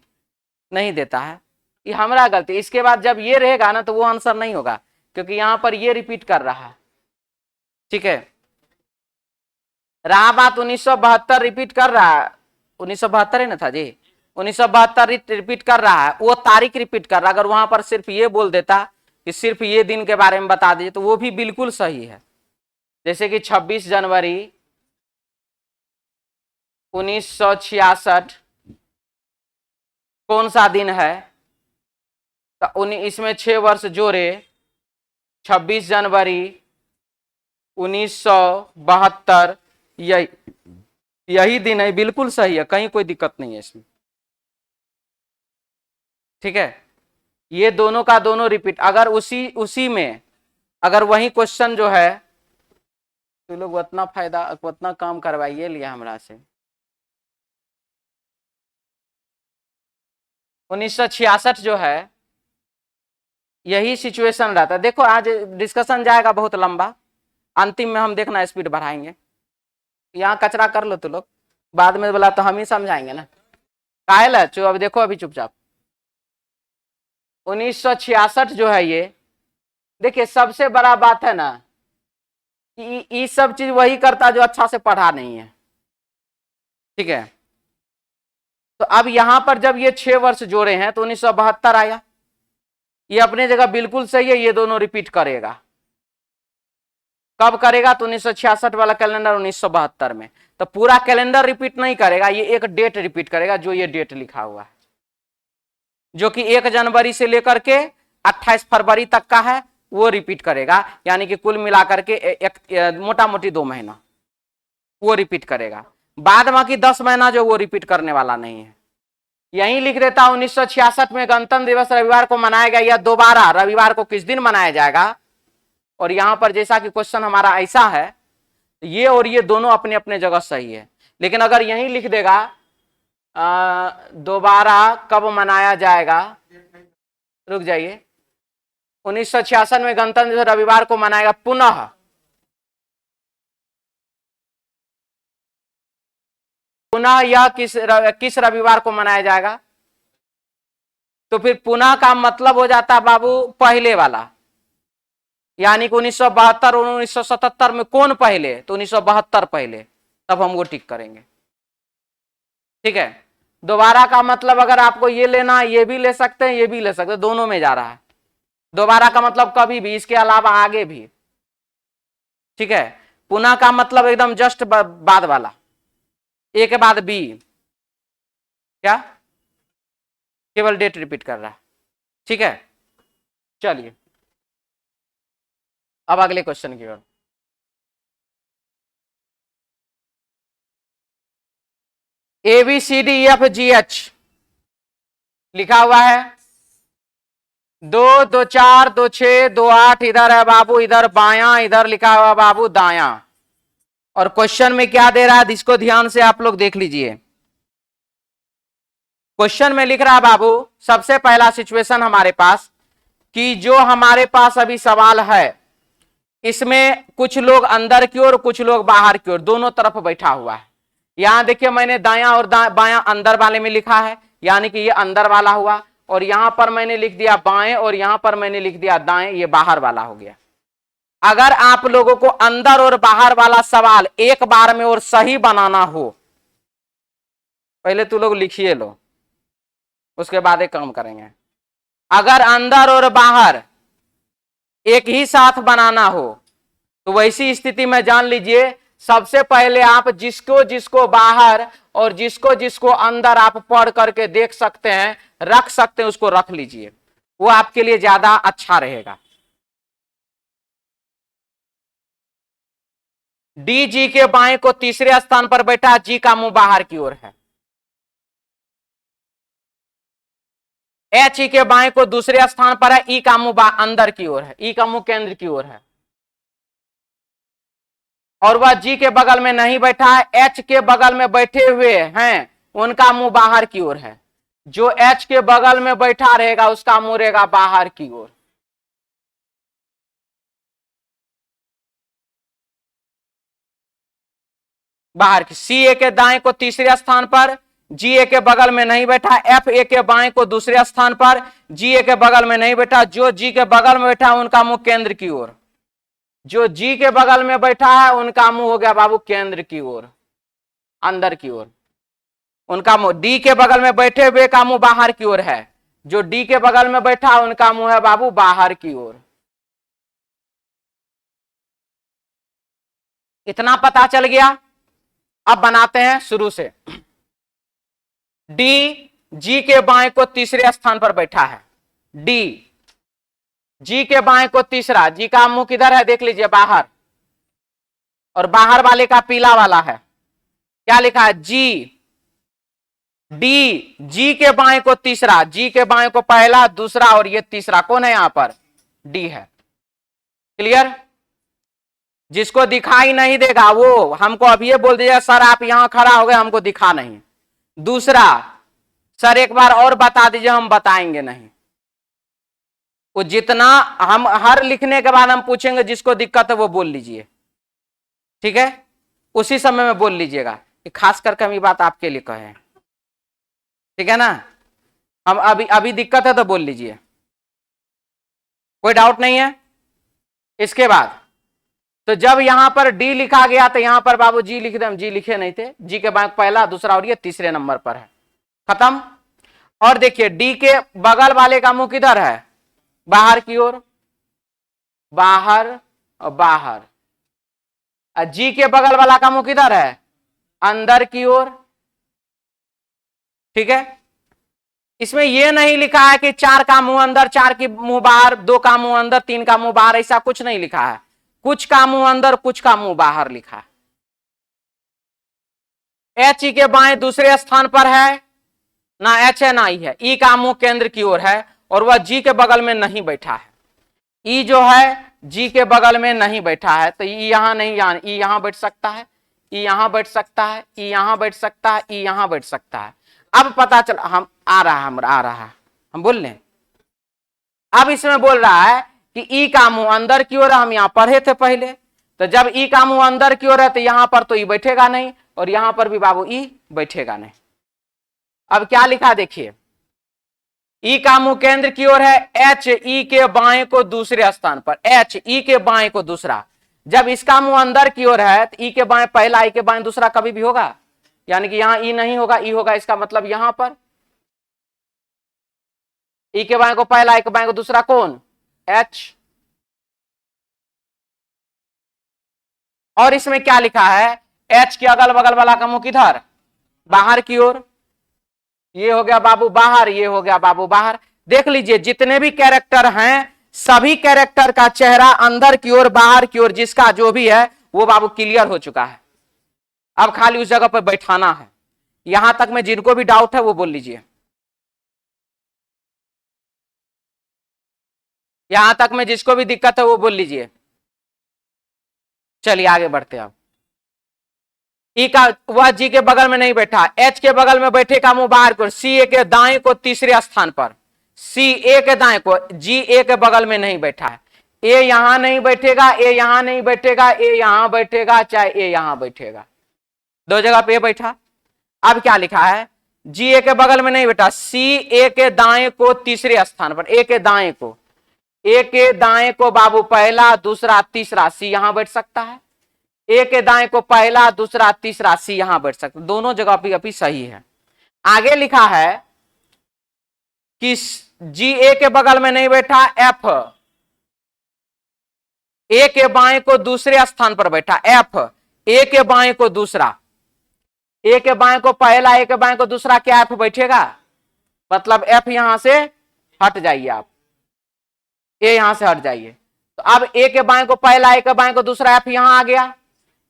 नहीं देता है, ये हमारा गलती। इसके बाद जब ये रहेगा ना तो वो आंसर नहीं होगा, क्योंकि यहां पर ये रिपीट कर रहा है। ठीक है, रहा बात 1972 रिपीट कर रहा है, 1972 है ना था जी, 1972 रिपीट कर रहा है, वो तारीख रिपीट कर रहा है। अगर वहां पर सिर्फ ये बोल देता कि सिर्फ ये दिन के बारे में बता दीजिए तो वो भी बिल्कुल सही है। जैसे कि 26 जनवरी 1966 कौन सा दिन है, तो इसमें 6 वर्ष जोड़े, 26 जनवरी 1972 यही दिन है, बिल्कुल सही है, कहीं कोई दिक्कत नहीं है इसमें। ठीक है, ये दोनों का दोनों रिपीट। अगर उसी में अगर वही क्वेश्चन जो है तो लोग उतना फायदा उतना काम करवाइए लिया हमरा से। 1966 जो है यही सिचुएशन रहता है। देखो आज डिस्कशन जाएगा बहुत लंबा, अंतिम में हम देखना स्पीड बढ़ाएंगे। यहाँ कचरा कर लो तो लोग, बाद में बोला तो हम ही समझाएंगे ना, कायल है। अब देखो अभी चुपचाप 1966 जो है ये, देखिए सबसे बड़ा बात है ना, ये सब चीज वही करता जो अच्छा से पढ़ा नहीं है। ठीक है, तो अब यहां पर जब ये 6 वर्ष जोड़े हैं तो 1972 आया, ये अपने जगह बिल्कुल सही है, ये दोनों रिपीट करेगा। कब करेगा, तो 1966 वाला कैलेंडर 1972 में। तो पूरा कैलेंडर रिपीट नहीं करेगा, ये एक डेट रिपीट करेगा, जो ये डेट लिखा हुआ है, जो कि 1 जनवरी से लेकर के 28 फरवरी तक का है, वो रिपीट करेगा। यानी कि कुल मिलाकर के मोटा मोटी 2 महीना वो रिपीट करेगा। बाद बाकी 10 महीना जो वो रिपीट करने वाला नहीं है। यही लिख देता 1966 में गणतंत्र दिवस रविवार को मनाया गया, या दोबारा रविवार को किस दिन मनाया जाएगा। और यहां पर जैसा कि क्वेश्चन हमारा ऐसा है, ये और ये दोनों अपने अपने जगह सही है। लेकिन अगर यही लिख देगा दोबारा कब मनाया जाएगा, रुक जाइए, 1966 में गणतंत्र दिवस रविवार को मनाएगा, पुनः यह किस रविवार को मनाया जाएगा। तो फिर पुनः का मतलब हो जाता है बाबू पहले वाला, यानी कि 1972 और 1977 में कौन पहले, तो 1972 पहले, तब हम वो टिक करेंगे। ठीक है, दोबारा का मतलब अगर आपको ये लेना, ये भी ले सकते हैं, ये भी ले सकते हैं, दोनों में जा रहा है। दोबारा का मतलब कभी भी, इसके अलावा आगे भी। ठीक है, पुनः का मतलब एकदम जस्ट बाद वाला, ए के बाद बी, क्या केवल डेट रिपीट कर रहा है। ठीक है, चलिए अब अगले क्वेश्चन की ओर। ABCDEFGH लिखा हुआ है, 2 2 4 2 6 2 8 इधर है बाबू, इधर बायां, इधर लिखा हुआ बाबू दायां। और क्वेश्चन में क्या दे रहा है, इसको ध्यान से आप लोग देख लीजिए। क्वेश्चन में लिख रहा है बाबू, सबसे पहला सिचुएशन हमारे पास कि जो हमारे पास अभी सवाल है, इसमें कुछ लोग अंदर की ओर, कुछ लोग बाहर की ओर, दोनों तरफ बैठा हुआ है। यहां देखिए मैंने दायां और बायां अंदर वाले में लिखा है, यानी कि ये अंदर वाला हुआ। और यहां पर मैंने लिख दिया बाएं, और यहां पर मैंने लिख दिया दाएं, ये बाहर वाला हो गया। अगर आप लोगों को अंदर और बाहर वाला सवाल एक बार में और सही बनाना हो, पहले तो लोग लिखिए लो, उसके बाद एक काम करेंगे। अगर अंदर और बाहर एक ही साथ बनाना हो तो वैसी स्थिति में जान लीजिए, सबसे पहले आप जिसको जिसको बाहर और जिसको जिसको अंदर आप पढ़ करके देख सकते हैं, रख सकते हैं, उसको रख लीजिए, वो आपके लिए ज्यादा अच्छा रहेगा। डी जी के बाएं को तीसरे स्थान पर बैठा, जी का मुंह बाहर की ओर है। एच ई के बाएं को दूसरे स्थान पर है, ई का मुंह अंदर की ओर है, ई का मुंह केंद्र की ओर है। और वह जी के बगल में नहीं बैठा है, एच के बगल में बैठे हुए हैं, उनका मुंह बाहर की ओर है। जो एच के बगल में बैठा रहेगा उसका मुंह रहेगा बाहर की ओर। बाहर की। सी ए के दाएं को तीसरे स्थान पर, जी ए के बगल में नहीं बैठा। एफ ए के बाएं को दूसरे स्थान पर, जी ए के बगल में नहीं बैठा। जो जी के बगल में बैठा उनका मुंह केंद्र की ओर। जो जी के बगल में बैठा है उनका मुंह हो गया बाबू केंद्र की ओर, अंदर की ओर। उनका मुंह डी के बगल में बैठे हुए का मुंह बाहर की ओर है। जो डी के बगल में बैठा उनका मुंह है बाबू बाहर की ओर। इतना पता चल गया। अब बनाते हैं शुरू से। डी जी के बाएं को तीसरे स्थान पर बैठा है। डी जी के बाएं को तीसरा, जी का मुंह किधर है देख लीजिए, बाहर। और बाहर वाले का पीला वाला है, क्या लिखा है? जी। डी जी के बाएं को तीसरा, जी के बाएं को पहला, दूसरा और ये तीसरा कौन है यहां पर? डी है। क्लियर? जिसको दिखाई नहीं देगा वो हमको अभी ये बोल दीजिए सर आप यहां खड़ा हो गए हमको दिखा नहीं। दूसरा, सर एक बार और बता दीजिए, हम बताएंगे नहीं। वो जितना हम हर लिखने के बाद हम पूछेंगे, जिसको दिक्कत है वो बोल लीजिए, ठीक है? उसी समय में बोल लीजिएगा। खास करके हम ये बात आपके लिए कहे, ठीक है ना? हम अभी दिक्कत है तो बोल लीजिए, कोई डाउट नहीं है। इसके बाद तो जब यहां पर डी लिखा गया तो यहां पर बाबू जी लिख दे, हम जी लिखे नहीं थे। जी के बाद पहला, दूसरा और ये तीसरे नंबर पर है। खत्म। और देखिए डी के बगल वाले का मुंह किधर है? बाहर की ओर, बाहर और बाहर। जी के बगल वाला का मुंह किधर है? अंदर की ओर, ठीक है? इसमें यह नहीं लिखा है कि चार का मुंह अंदर, चार की मुंह बाहर, दो का मुंह अंदर, तीन का मुंह बाहर, ऐसा कुछ नहीं लिखा है। कुछ का मुंह अंदर, कुछ का मुंह बाहर लिखा है। एच ई के बाएं दूसरे स्थान पर है, ना एच है ना ई है। ई का मुंह केंद्र की ओर है और वह जी के बगल में नहीं बैठा है। ई जो है जी के बगल में नहीं बैठा है, तो ई यहां नहीं, ई यहां बैठ सकता है, ई यहां बैठ सकता है, ई यहां बैठ सकता है, ई यहां बैठ सकता है। अब पता चला हम आ रहा है, हम बोल लें। अब इसमें बोल रहा है कि ई का मुंह अंदर की ओर, हम यहां पढ़े थे पहले। तो जब ई का मुंह अंदर की ओर है तो यहां पर तो ई बैठेगा नहीं, और यहां पर भी बाबू ई बैठेगा नहीं। अब क्या लिखा देखिए, ई का मुंह केंद्र की ओर है, एच ई के बाएं को दूसरे स्थान पर, एच ई के बाएं को दूसरा। जब इसका मुंह अंदर की ओर है तो ई के बाएं पहला, ई के बाएं दूसरा कभी भी होगा, यानी कि यहां ई नहीं होगा, ई होगा। इसका मतलब यहां पर ई के बाएं को पहला, ई के बाएं को दूसरा कौन? एच। और इसमें क्या लिखा है? एच के अगल बगल वाला का मुंह किधर? बाहर की ओर। ये हो गया बाबू बाहर, ये हो गया बाबू बाहर। देख लीजिए जितने भी कैरेक्टर हैं सभी कैरेक्टर का चेहरा अंदर की ओर, बाहर की ओर, जिसका जो भी है वो बाबू क्लियर हो चुका है। अब खाली उस जगह पर बैठाना है। यहां तक में जिनको भी डाउट है वो बोल लीजिए। यहां तक में जिसको भी दिक्कत है वो बोल लीजिए। चलिए आगे बढ़ते हैं। अब ई का वह जी के बगल में नहीं बैठा, एच के बगल में बैठे का मुंह बाहर को, सी ए के दाएं को तीसरे स्थान पर, सी ए के दाएं को, जी ए के बगल में नहीं बैठा है। ए यहां नहीं बैठेगा, ए यहां नहीं बैठेगा, ए यहां बैठेगा, चाहे ए यहां बैठेगा, दो जगह पे बैठा। अब क्या लिखा है? जी ए के बगल में नहीं बैठा, सी ए के दाएं को तीसरे स्थान पर, ए के दाएं को, ए के दाएं को बाबू पहला, दूसरा, तीसरा, सी यहां बैठ सकता है। ए के दाएं को पहला, दूसरा, तीसरा, सी यहां बैठ सकता है। दोनों जगह पे अभी सही है। आगे लिखा है कि जी ए के बगल में नहीं बैठा, एफ ए के बाएं को दूसरे स्थान पर बैठा, एफ ए के बाएं को दूसरा, ए के बाएं को पहला, ए के बाएं को दूसरा, क्या एफ बैठेगा? मतलब एफ यहां से हट जाइए, आप ए यहां से हट जाइए। तो अब ए के बाएं को पहला, ए के बाएं को दूसरा, एफ यहां आ गया।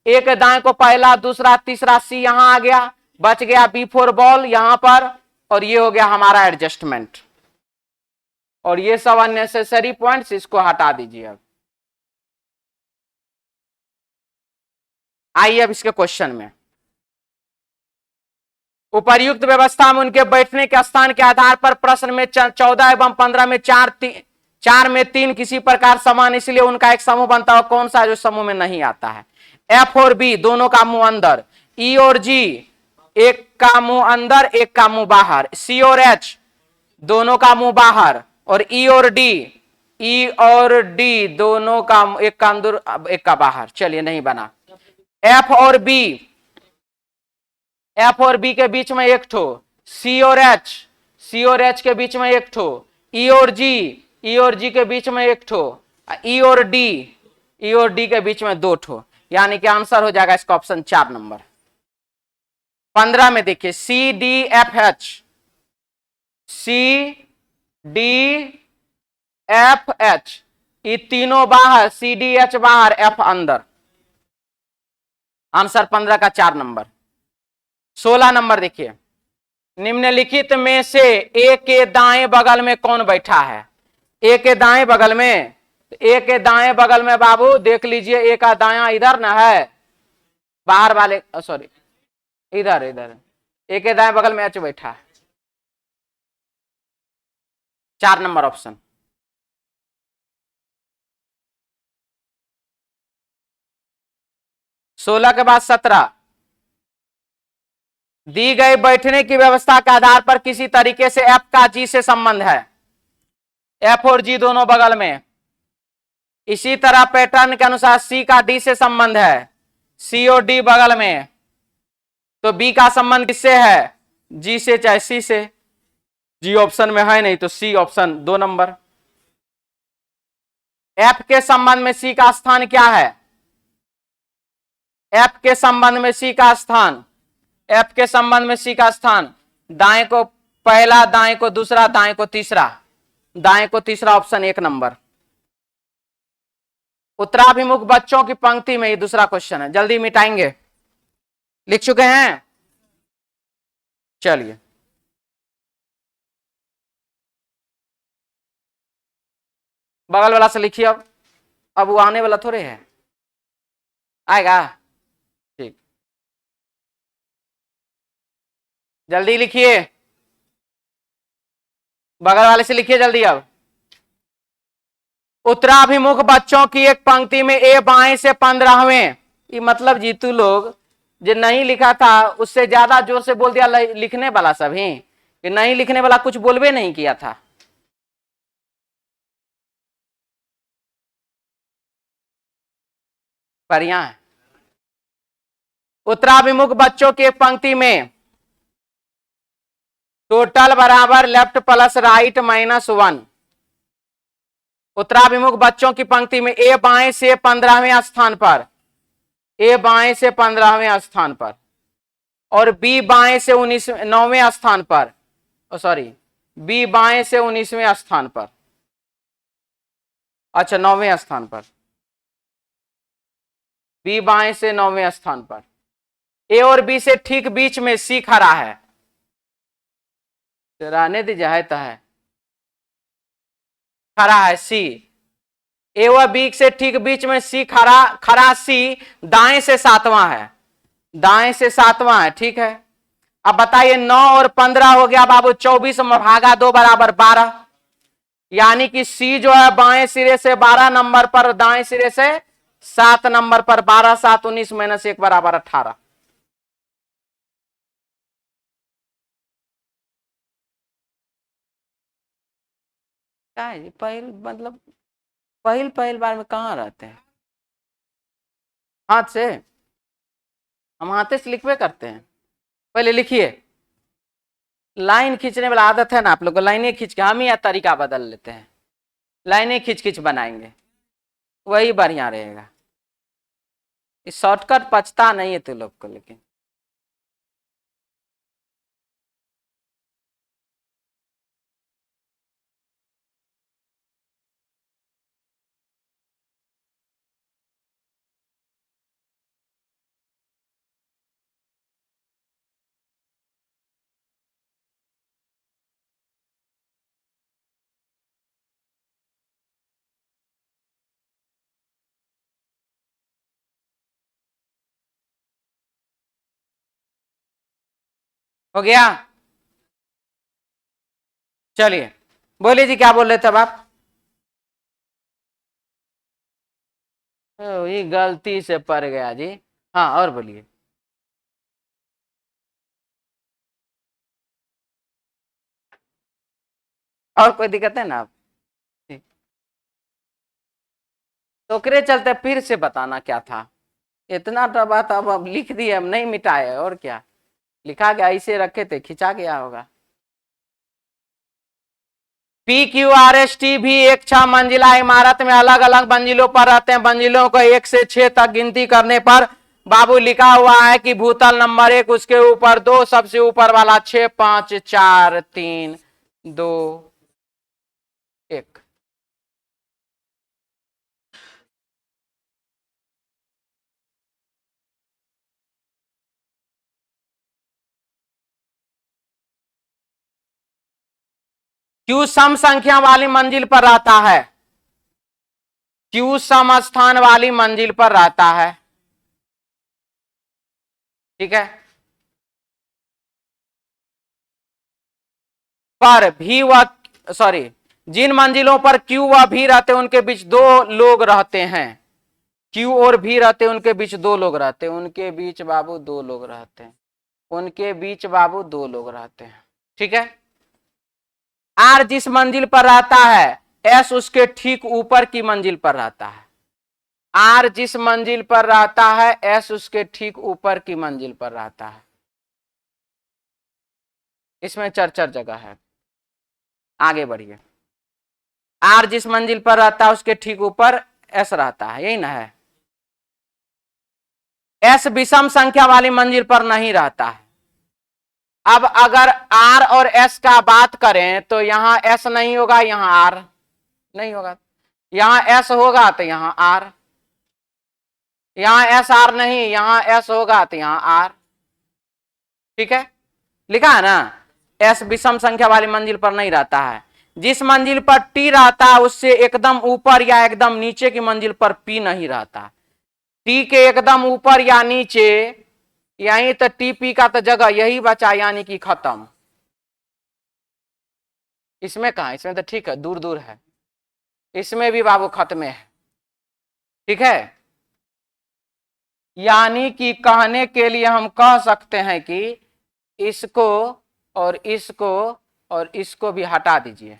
ए के दाएं को पहला, दूसरा, तीसरा, सी यहां आ गया। बच गया बी फोर बॉल यहां पर, और ये हो गया हमारा एडजस्टमेंट। और ये सब अननेसेसरी पॉइंट्स इसको हटा दीजिए अब। आइए अब इसके क्वेश्चन में। उपर्युक्त व्यवस्था में उनके बैठने के स्थान के आधार पर प्रश्न में 14 एवं 15 में चार में 3 किसी प्रकार समान, इसलिए उनका एक समूह बनता है। कौन सा जो समूह में नहीं आता है? एफ और बी दोनों का मुंह अंदर, ई और जी एक का मुंह अंदर एक का मुंह बाहर, सी और एच दोनों का मुंह बाहर, और ई और डी दोनों का एक का अंदर एक का बाहर। चलिए नहीं बना। एफ और बी के बीच में एक ठो, सी और एच के बीच में एक ठो, ई और जी के बीच में एक ठो, ई और डी के बीच में 2 ठो। यानी कि आंसर हो जाएगा इसका ऑप्शन 4 नंबर। 15 में देखिए C D F H, C D F H ये तीनों बाहर, सी डी एच बाहर, एफ अंदर। आंसर 15 का 4 नंबर। 16 नंबर देखिए, निम्नलिखित में से ए के दाएं बगल में कौन बैठा है? ए के दाएं बगल में, ए के दाएं बगल में बाबू देख लीजिए, ए का दायां इधर ना है, बाहर वाले सॉरी इधर ए के दाएं बगल में एच बैठा है। 4 नंबर ऑप्शन। सोलह के बाद 17, दी गई बैठने की व्यवस्था के आधार पर किसी तरीके से एफ का जी से संबंध है। एफ और जी दोनों बगल में। इसी तरह पैटर्न के अनुसार सी का डी से संबंध है, सी और डी बगल में, तो बी का संबंध किससे है? जी से चाहे सी से। जी ऑप्शन में है नहीं तो सी ऑप्शन 2 नंबर। एफ के संबंध में सी का स्थान क्या है? एफ के संबंध में सी का स्थान, एफ के संबंध में सी का स्थान दाएं को पहला, दाएं को दूसरा, दाएं को तीसरा, दाएं को तीसरा ऑप्शन 1 नंबर। उत्तराभिमुख बच्चों की पंक्ति में ये दूसरा क्वेश्चन है, जल्दी मिटाएंगे। लिख चुके हैं? चलिए बगल वाला से लिखिए। अब वो आने वाला थोड़े है, आएगा। ठीक, जल्दी लिखिए, बगल वाले से लिखिए जल्दी। अब उत्तराभिमुख बच्चों की एक पंक्ति में ए बाएं से 15वें, ये मतलब जीतू लोग जो नहीं लिखा था उससे ज्यादा जोर से बोल दिया लिखने वाला सभी, कि नहीं लिखने वाला कुछ बोलबे नहीं किया था। बढ़िया है। उत्तराभिमुख बच्चों की एक पंक्ति में टोटल बराबर लेफ्ट प्लस राइट -1। उत्तराभिमुख बच्चों की पंक्ति में ए बाएं से 15वें स्थान पर, ए बाएं से 15वें स्थान पर, और बी बाएं से 9वें स्थान पर, सॉरी बी बाएं से 19वें स्थान पर, अच्छा 9वें स्थान पर, बी बाएं से 9वें स्थान पर। ए और बी से ठीक बीच में सी खड़ा है, रहने दीजिए, है तो है, खड़ा है सी। ए व बी से ठीक बीच में सी खड़ा सी दाएं से 7वां है, दाएं से 7वां है, ठीक है। अब बताइए 9 और 15 हो गया बाबू 24 भागा 2 बराबर 12, यानी कि सी जो है बाएं सिरे से 12 नंबर पर, दाएं सिरे से 7 नंबर पर, 12 7 19 -1 बराबर 18। क्या है पहल, मतलब पहल बार में कहाँ रहते हैं? हाथ से, हम हाथे से लिखवे करते हैं। पहले लिखिए, लाइन खींचने वाला आदत है ना आप लोग को, लाइनें खींच के, हम ही यह तरीका बदल लेते हैं, लाइनें खींच खींच बनाएंगे, वही बढ़िया रहेगा। शॉर्टकट पचता नहीं है तू लोग को लेकिन। हो गया? चलिए बोलिए जी, क्या बोल रहे थे अब आप? ये गलती से पड़ गया जी। हाँ, और बोलिए। और कोई दिक्कत है ना आप? तो ओकरे चलते फिर से बताना क्या था। इतना तो बात अब लिख दिए, हम नहीं मिटाए, और क्या लिखा गया, ऐसे रखे थे, खिंचा गया होगा। PQRST भी एक 6 मंजिला इमारत में अलग अलग मंजिलों पर रहते हैं। मंजिलों को 1 से 6 तक गिनती करने पर बाबू लिखा हुआ है कि भूतल नंबर 1, उसके ऊपर 2, सबसे ऊपर वाला 6, 5, 4, 3, 2, 1। क्यू सम संख्या वाली मंजिल पर रहता है। क्यू सम स्थान वाली मंजिल पर रहता है। ठीक है। पर भी व सॉरी, जिन मंजिलों पर क्यू व भी रहते हैं उनके बीच 2 लोग रहते हैं। क्यू और भी रहते हैं, उनके बीच 2 लोग रहते हैं। उनके बीच बाबू 2 लोग रहते हैं। उनके बीच बाबू 2 लोग रहते हैं। ठीक है। आर जिस मंजिल पर रहता है, एस उसके ठीक ऊपर की मंजिल पर रहता है। आर जिस मंजिल पर रहता है, एस उसके ठीक ऊपर की मंजिल पर रहता है। इसमें चर जगह है। आगे बढ़िए। आर जिस मंजिल पर रहता है उसके ठीक ऊपर एस रहता है, यही ना है। एस विषम संख्या वाली मंजिल पर नहीं रहता है। अब अगर आर और एस का बात करें तो यहां एस नहीं होगा, यहां आर नहीं होगा। यहां एस होगा तो यहां आर, यहां एस आर नहीं, यहां एस होगा तो यहां आर। ठीक है, लिखा है ना। एस विषम संख्या वाली मंजिल पर नहीं रहता है। जिस मंजिल पर टी रहता है उससे एकदम ऊपर या एकदम नीचे की मंजिल पर पी नहीं रहता। टी के एकदम ऊपर या नीचे, यहीं तो टीपी का तो जगह यही बचा, यानी कि खत्म। इसमें कहा, इसमें तो ठीक है, दूर दूर है। इसमें भी बाबू खत्म है। ठीक है, यानी कि कहने के लिए हम कह सकते हैं कि इसको और इसको और इसको भी हटा दीजिए।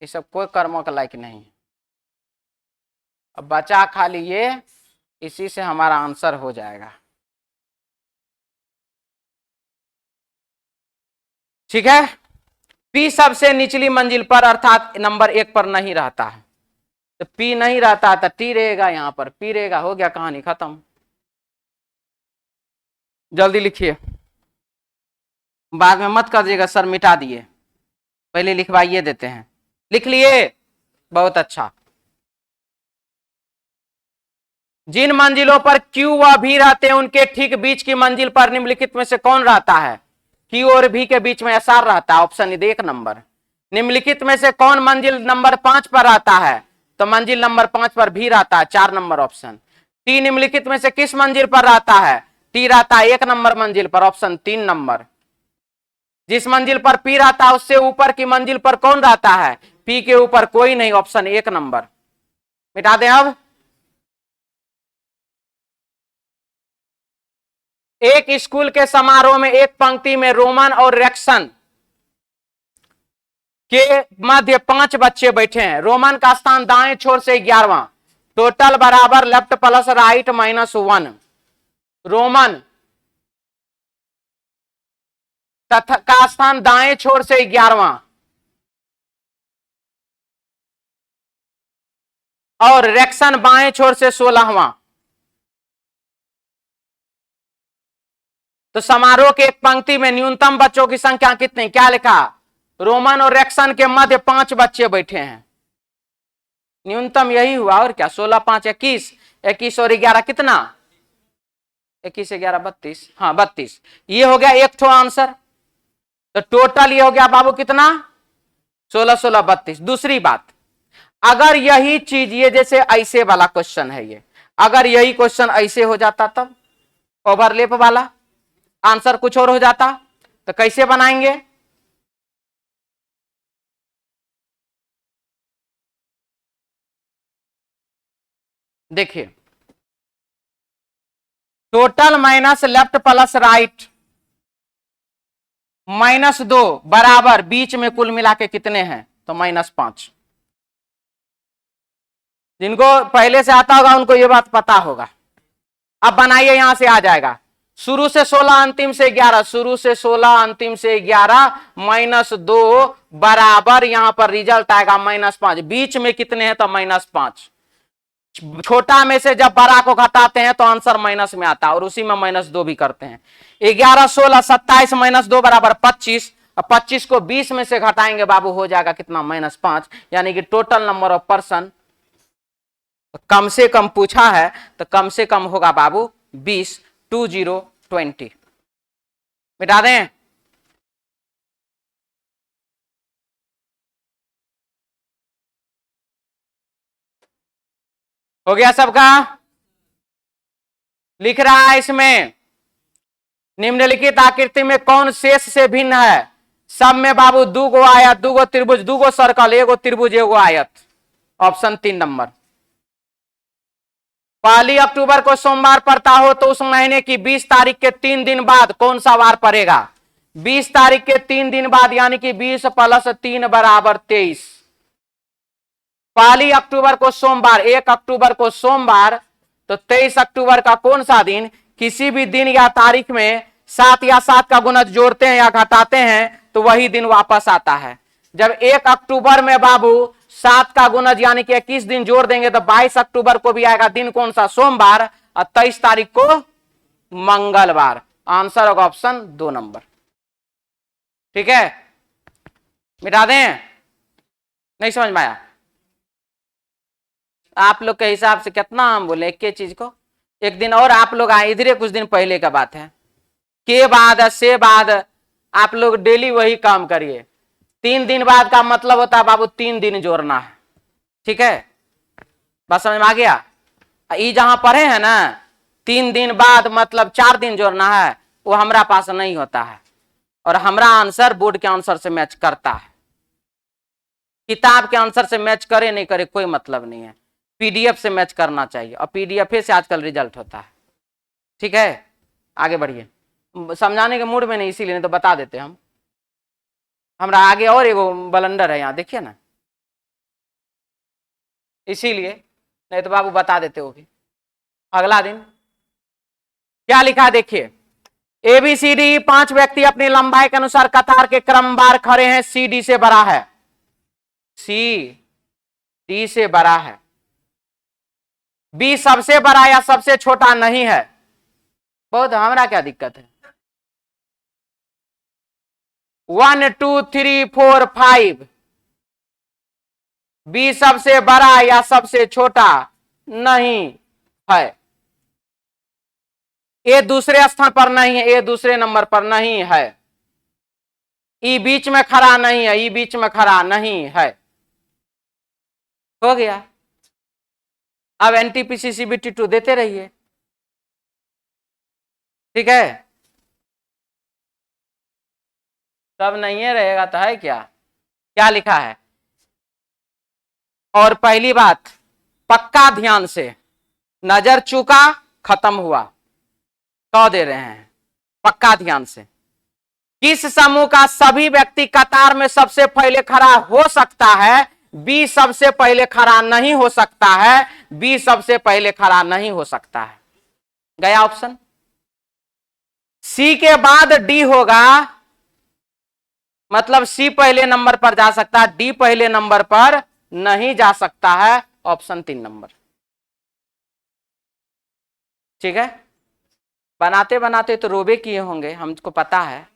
ये सब कोई कर्मों का लायक नहीं है। अब बचा खाली ये, इसी से हमारा आंसर हो जाएगा। ठीक है। पी सबसे निचली मंजिल पर अर्थात नंबर 1 पर नहीं रहता है। तो पी नहीं रहता तो टी रहेगा, यहां पर पी रहेगा। हो गया, कहानी खत्म। जल्दी लिखिए, बाद में मत करिएगा सर मिटा दिए, पहले लिखवाइए देते हैं। लिख लिए? बहुत अच्छा। जिन मंजिलों पर क्यू व भी रहते हैं उनके ठीक बीच की मंजिल पर निम्नलिखित में से कौन रहता है? क्यू और भी के बीच में एस आर रहता है। Option 1 number. निम्नलिखित में से कौन मंजिल नंबर 5 पर रहता है? तो मंजिल नंबर 5 पर भी रहता है, 4 नंबर ऑप्शन। टी निम्नलिखित में से किस मंजिल पर रहता है? टी रहता है 1 नंबर मंजिल पर, ऑप्शन 3 नंबर। जिस मंजिल पर पी रहता है उससे ऊपर की मंजिल पर कौन रहता है? पी के ऊपर कोई नहीं, ऑप्शन 1 नंबर। मिटा दें अब। एक स्कूल के समारोह में एक पंक्ति में रोमन और रेक्सन के मध्य 5 बच्चे बैठे हैं। रोमन का स्थान दाएं छोर से 11वां, टोटल बराबर लेफ्ट प्लस राइट -1। रोमन तथा का स्थान दाएं छोर से 11वां और रेक्सन बाएं छोर से 16वां। तो समारोह के एक पंक्ति में न्यूनतम बच्चों की संख्या कितनी? क्या लिखा? रोमन और रेक्सन के मध्य 5 बच्चे बैठे हैं। न्यूनतम यही हुआ, और क्या। 16 5 21, 21 और 11 कितना? 21 11 32, हाँ 32। ये हो गया एक ठो आंसर। तो टोटल ये हो गया बाबू कितना? 16 16 32। दूसरी बात, अगर यही चीज, ये जैसे ऐसे वाला क्वेश्चन है, ये अगर यही क्वेश्चन ऐसे हो जाता तब ओवरलैप वाला आंसर कुछ और हो जाता। तो कैसे बनाएंगे? देखिए, total minus left plus right -2 बराबर बीच में कुल मिला के कितने हैं? तो -5। जिनको पहले से आता होगा उनको ये बात पता होगा। अब बनाइए, यहां से आ जाएगा शुरू से 16 अंतिम से 11, शुरू से 16 अंतिम से 11 -2 बराबर यहां पर रिजल्ट आएगा -5। बीच में कितने हैं? तो -5। छोटा में से जब बड़ा को घटाते हैं तो आंसर माइनस में आता है और उसी में -2 भी करते हैं। 11 16 27 -2 बराबर 25। अब 25 को 20 में से घटाएंगे बाबू, हो जाएगा कितना? -5। यानी कि टोटल नंबर ऑफ पर्सन कम से कम पूछा है तो कम से कम होगा बाबू 20। 20 मिटा दें। हो गया सबका? लिख रहा है इसमें, निम्नलिखित आकृति में कौन शेष से भिन्न है? सब में बाबू दूगो आयत, दूगो त्रिभुज, दूगो सर्कल, एगो त्रिभुज एगो आयत। Option 3 number. 1 अक्टूबर को सोमवार पड़ता हो तो उस महीने की 20 तारीख के 3 दिन बाद कौन सा वार पड़ेगा? 20 तारीख के 3 दिन बाद, यानी कि 20 + 3 बराबर 23। 1 अक्टूबर को सोमवार, 1 अक्टूबर को सोमवार, तो 23 अक्टूबर का कौन सा दिन? किसी भी दिन या तारीख में 7 या 7 का गुणज जोड़ते हैं या घटाते हैं तो वही दिन वापस आता है। जब 1 अक्टूबर में बाबू 7 का गुणज यानी कि 21 दिन जोड़ देंगे तो 22 अक्टूबर को भी आएगा दिन कौन सा? सोमवार। और 23 तारीख को मंगलवार। आंसर होगा ऑप्शन 2 नंबर। ठीक है, मिटा दें? नहीं समझ में आया? आप लोग के हिसाब से कितना हम बोले एक के चीज को? एक दिन और आप लोग आए, इधर कुछ दिन पहले का बात है। के बाद से बाद आप लोग डेली वही काम करिए। 3 दिन बाद का मतलब होता है बाबू 3 दिन जोड़ना है। ठीक है, बात समझ में आ गया? ये जहां पढ़े हैं ना 3 दिन बाद मतलब 4 दिन जोड़ना है, वो हमारा पास नहीं होता है और हमारा आंसर बोर्ड के आंसर से मैच करता है। किताब के आंसर से मैच करे नहीं करे कोई मतलब नहीं है, पीडीएफ से मैच करना चाहिए और पीडीएफ से आजकल रिजल्ट होता है। ठीक है, आगे बढ़िए। समझाने के मूड में नहीं, इसीलिए नहीं तो बता देते हम। हमारा आगे और एगो बलंडर है यहाँ, देखिए ना, इसीलिए नहीं तो बाबू बता देते वो भी अगला दिन। क्या लिखा है देखिए, ABCD 5 व्यक्ति अपनी लंबाई के अनुसार कतार के क्रमवार खड़े हैं। CD से बड़ा है, CD से बड़ा है। B सबसे बड़ा या सबसे छोटा नहीं है। बहुत हमारा क्या दिक्कत है? 1 2 3 4 5 B सबसे बड़ा या सबसे छोटा नहीं है। ए दूसरे स्थान पर नहीं है, ए दूसरे नंबर पर नहीं है। ई बीच में खड़ा नहीं है, ई बीच में खड़ा नहीं है। हो गया। अब NTPC CBT 2 देते रहिए। ठीक है, तब नहीं है रहेगा तो है क्या? क्या लिखा है? और पहली बात पक्का ध्यान से, नजर चूका खत्म हुआ। कह दे रहे हैं पक्का ध्यान से, किस समूह का सभी व्यक्ति कतार में सबसे पहले खड़ा हो सकता है? बी सबसे पहले खड़ा नहीं हो सकता है, बी सबसे पहले खड़ा नहीं हो सकता है। गया ऑप्शन। सी के बाद डी होगा, मतलब सी पहले नंबर पर जा सकता है, डी पहले नंबर पर नहीं जा सकता है। Option 3 number. ठीक है, बनाते बनाते तो रोबे किए होंगे, हमको पता है।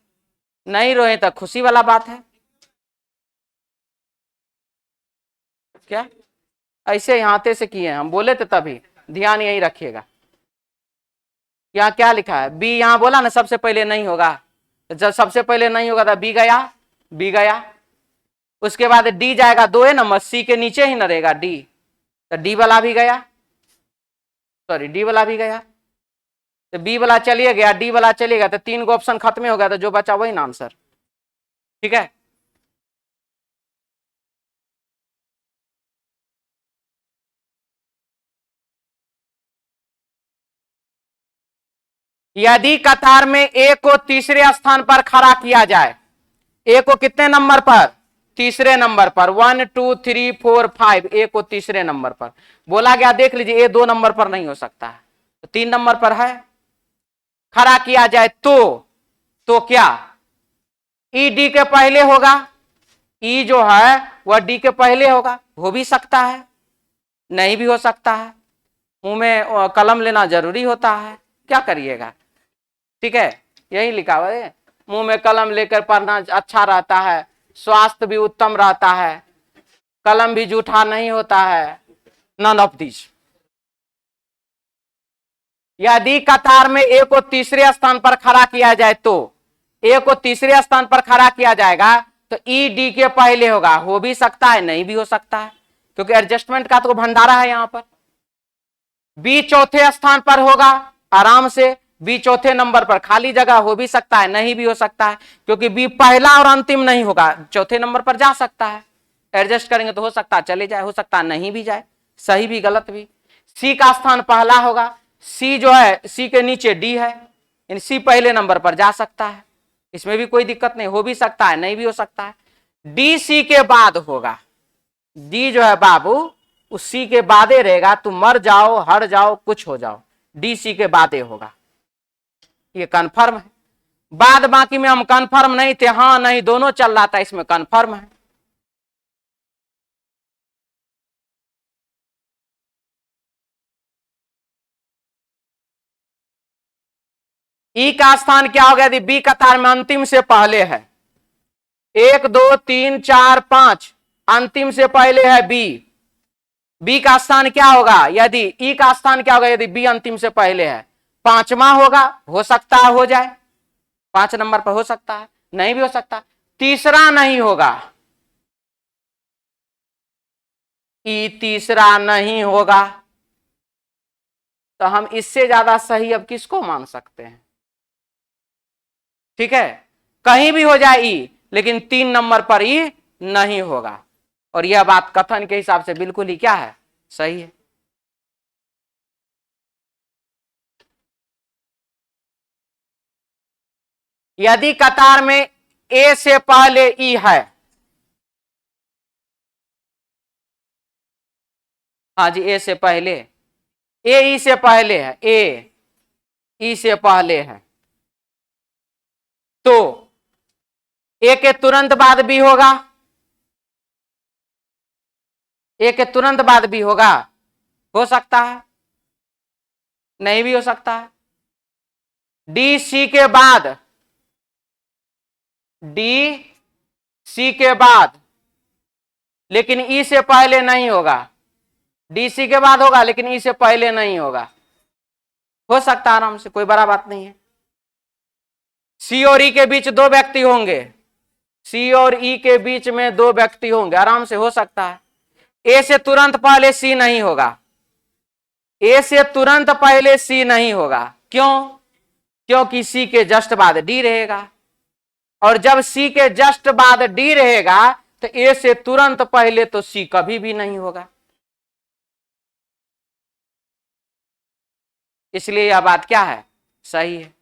नहीं रोए तो खुशी वाला बात है। क्या ऐसे यहां से किए हम बोले थे तभी, ध्यान यही रखिएगा। यहाँ क्या लिखा है? बी यहां बोला ना सबसे पहले नहीं होगा, जब सबसे पहले नहीं होगा तो बी गया, बी गया। उसके बाद डी जाएगा 2 नंबर, सी के नीचे ही न रहेगा डी, तो डी वाला भी गया, सॉरी डी वाला भी गया। तो बी वाला चलिए गया, डी वाला चलिएगा, तो 3 गो ऑप्शन खत्म हो गया, तो जो बचा वही ना आंसर। ठीक है, यदि कतार में ए को तीसरे स्थान पर खड़ा किया जाए, ए को कितने नंबर पर? तीसरे नंबर पर। 1 2 3 4 5, ए को तीसरे नंबर पर बोला गया। देख लीजिए, ए 2 नंबर पर नहीं हो सकता है, तो 3 नंबर पर है। खड़ा किया जाए तो क्या ई डी के पहले होगा? ई जो है वह डी के पहले होगा। हो भी सकता है, नहीं भी हो सकता है। मुंह में कलम लेना जरूरी होता है, क्या करिएगा। ठीक है, यही लिखा हुआ है, मुंह में कलम लेकर पढ़ना अच्छा रहता है, स्वास्थ्य भी उत्तम रहता है, कलम भी जूठा नहीं होता है। None of this. यदि कतार में ए को तीसरे स्थान पर खड़ा किया जाए तो ए को तीसरे स्थान पर खड़ा किया जाएगा तो ई डी के पहले होगा। हो भी सकता है, नहीं भी हो सकता है, क्योंकि एडजस्टमेंट का तो भंडारा है यहां पर। बी चौथे स्थान पर होगा आराम से, बी चौथे नंबर पर, खाली जगह हो भी सकता है, नहीं भी हो सकता है, क्योंकि बी पहला और अंतिम नहीं होगा, चौथे नंबर पर जा सकता है। एडजस्ट करेंगे तो हो सकता है चले जाए, हो सकता है नहीं भी जाए, सही भी गलत भी। सी का स्थान पहला होगा, सी जो है, सी के नीचे डी है, यानी सी पहले नंबर पर जा सकता है, इसमें भी कोई दिक्कत नहीं। हो भी सकता है, नहीं भी हो सकता है। डी सी के बाद होगा, डी जो है बाबू उस सी के बादे रहेगा, तुम मर जाओ, हर जाओ, कुछ हो जाओ, डी सी के बादे होगा, ये कन्फर्म है। बाद बाकी में हम कन्फर्म नहीं थे, हाँ नहीं दोनों चल रहा था, इसमें कन्फर्म है। ई का स्थान क्या हो गया? यदि बी कतार में अंतिम से पहले है, 1 2 3 4 5, अंतिम से पहले है बी, बी का स्थान क्या होगा? यदि ई का स्थान क्या होगा यदि बी अंतिम से पहले है? 5वां होगा, हो सकता है हो जाए, 5 नंबर पर हो सकता है, नहीं भी हो सकता। तीसरा नहीं होगा, ई तीसरा नहीं होगा, तो हम इससे ज्यादा सही अब किसको मान सकते हैं? ठीक है, कहीं भी हो जाए ई, लेकिन 3 नंबर पर ई नहीं होगा, और यह बात कथन के हिसाब से बिल्कुल ही क्या है? सही है। यदि कतार में ए से पहले ई है, हाँ जी, ए से पहले, ए ई से पहले है, ए ई से पहले है, तो ए के तुरंत बाद भी होगा, ए के तुरंत बाद भी होगा, हो सकता है, नहीं भी हो सकता है। डी सी के बाद, डी सी के बाद, लेकिन ई से पहले नहीं होगा। डी सी के बाद होगा, लेकिन ई से पहले नहीं होगा, हो सकता है आराम से, कोई बड़ा बात नहीं है। सी और ई के बीच 2 व्यक्ति होंगे, सी और ई के बीच में 2 व्यक्ति होंगे, आराम से हो सकता है। ए से तुरंत पहले सी नहीं होगा, ए से तुरंत पहले सी नहीं होगा, क्यों? क्योंकि सी के जस्ट बाद डी रहेगा, और जब सी के जस्ट बाद डी रहेगा तो ए से तुरंत पहले तो सी कभी भी नहीं होगा। इसलिए यह बात क्या है? सही है।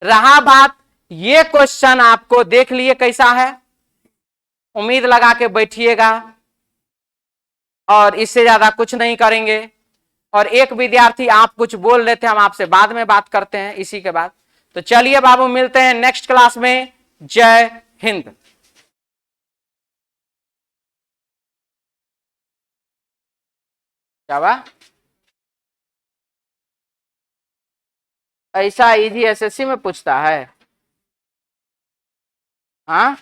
रहा बात, ये क्वेश्चन आपको देख लिए कैसा है, उम्मीद लगा के बैठिएगा, और इससे ज्यादा कुछ नहीं करेंगे। और एक विद्यार्थी आप कुछ बोल रहे थे, हम आपसे बाद में बात करते हैं इसी के बाद। तो चलिए बाबू, मिलते हैं नेक्स्ट क्लास में। जय हिंद। क्या ऐसा इजी एसएससी में पूछता है? हाँ,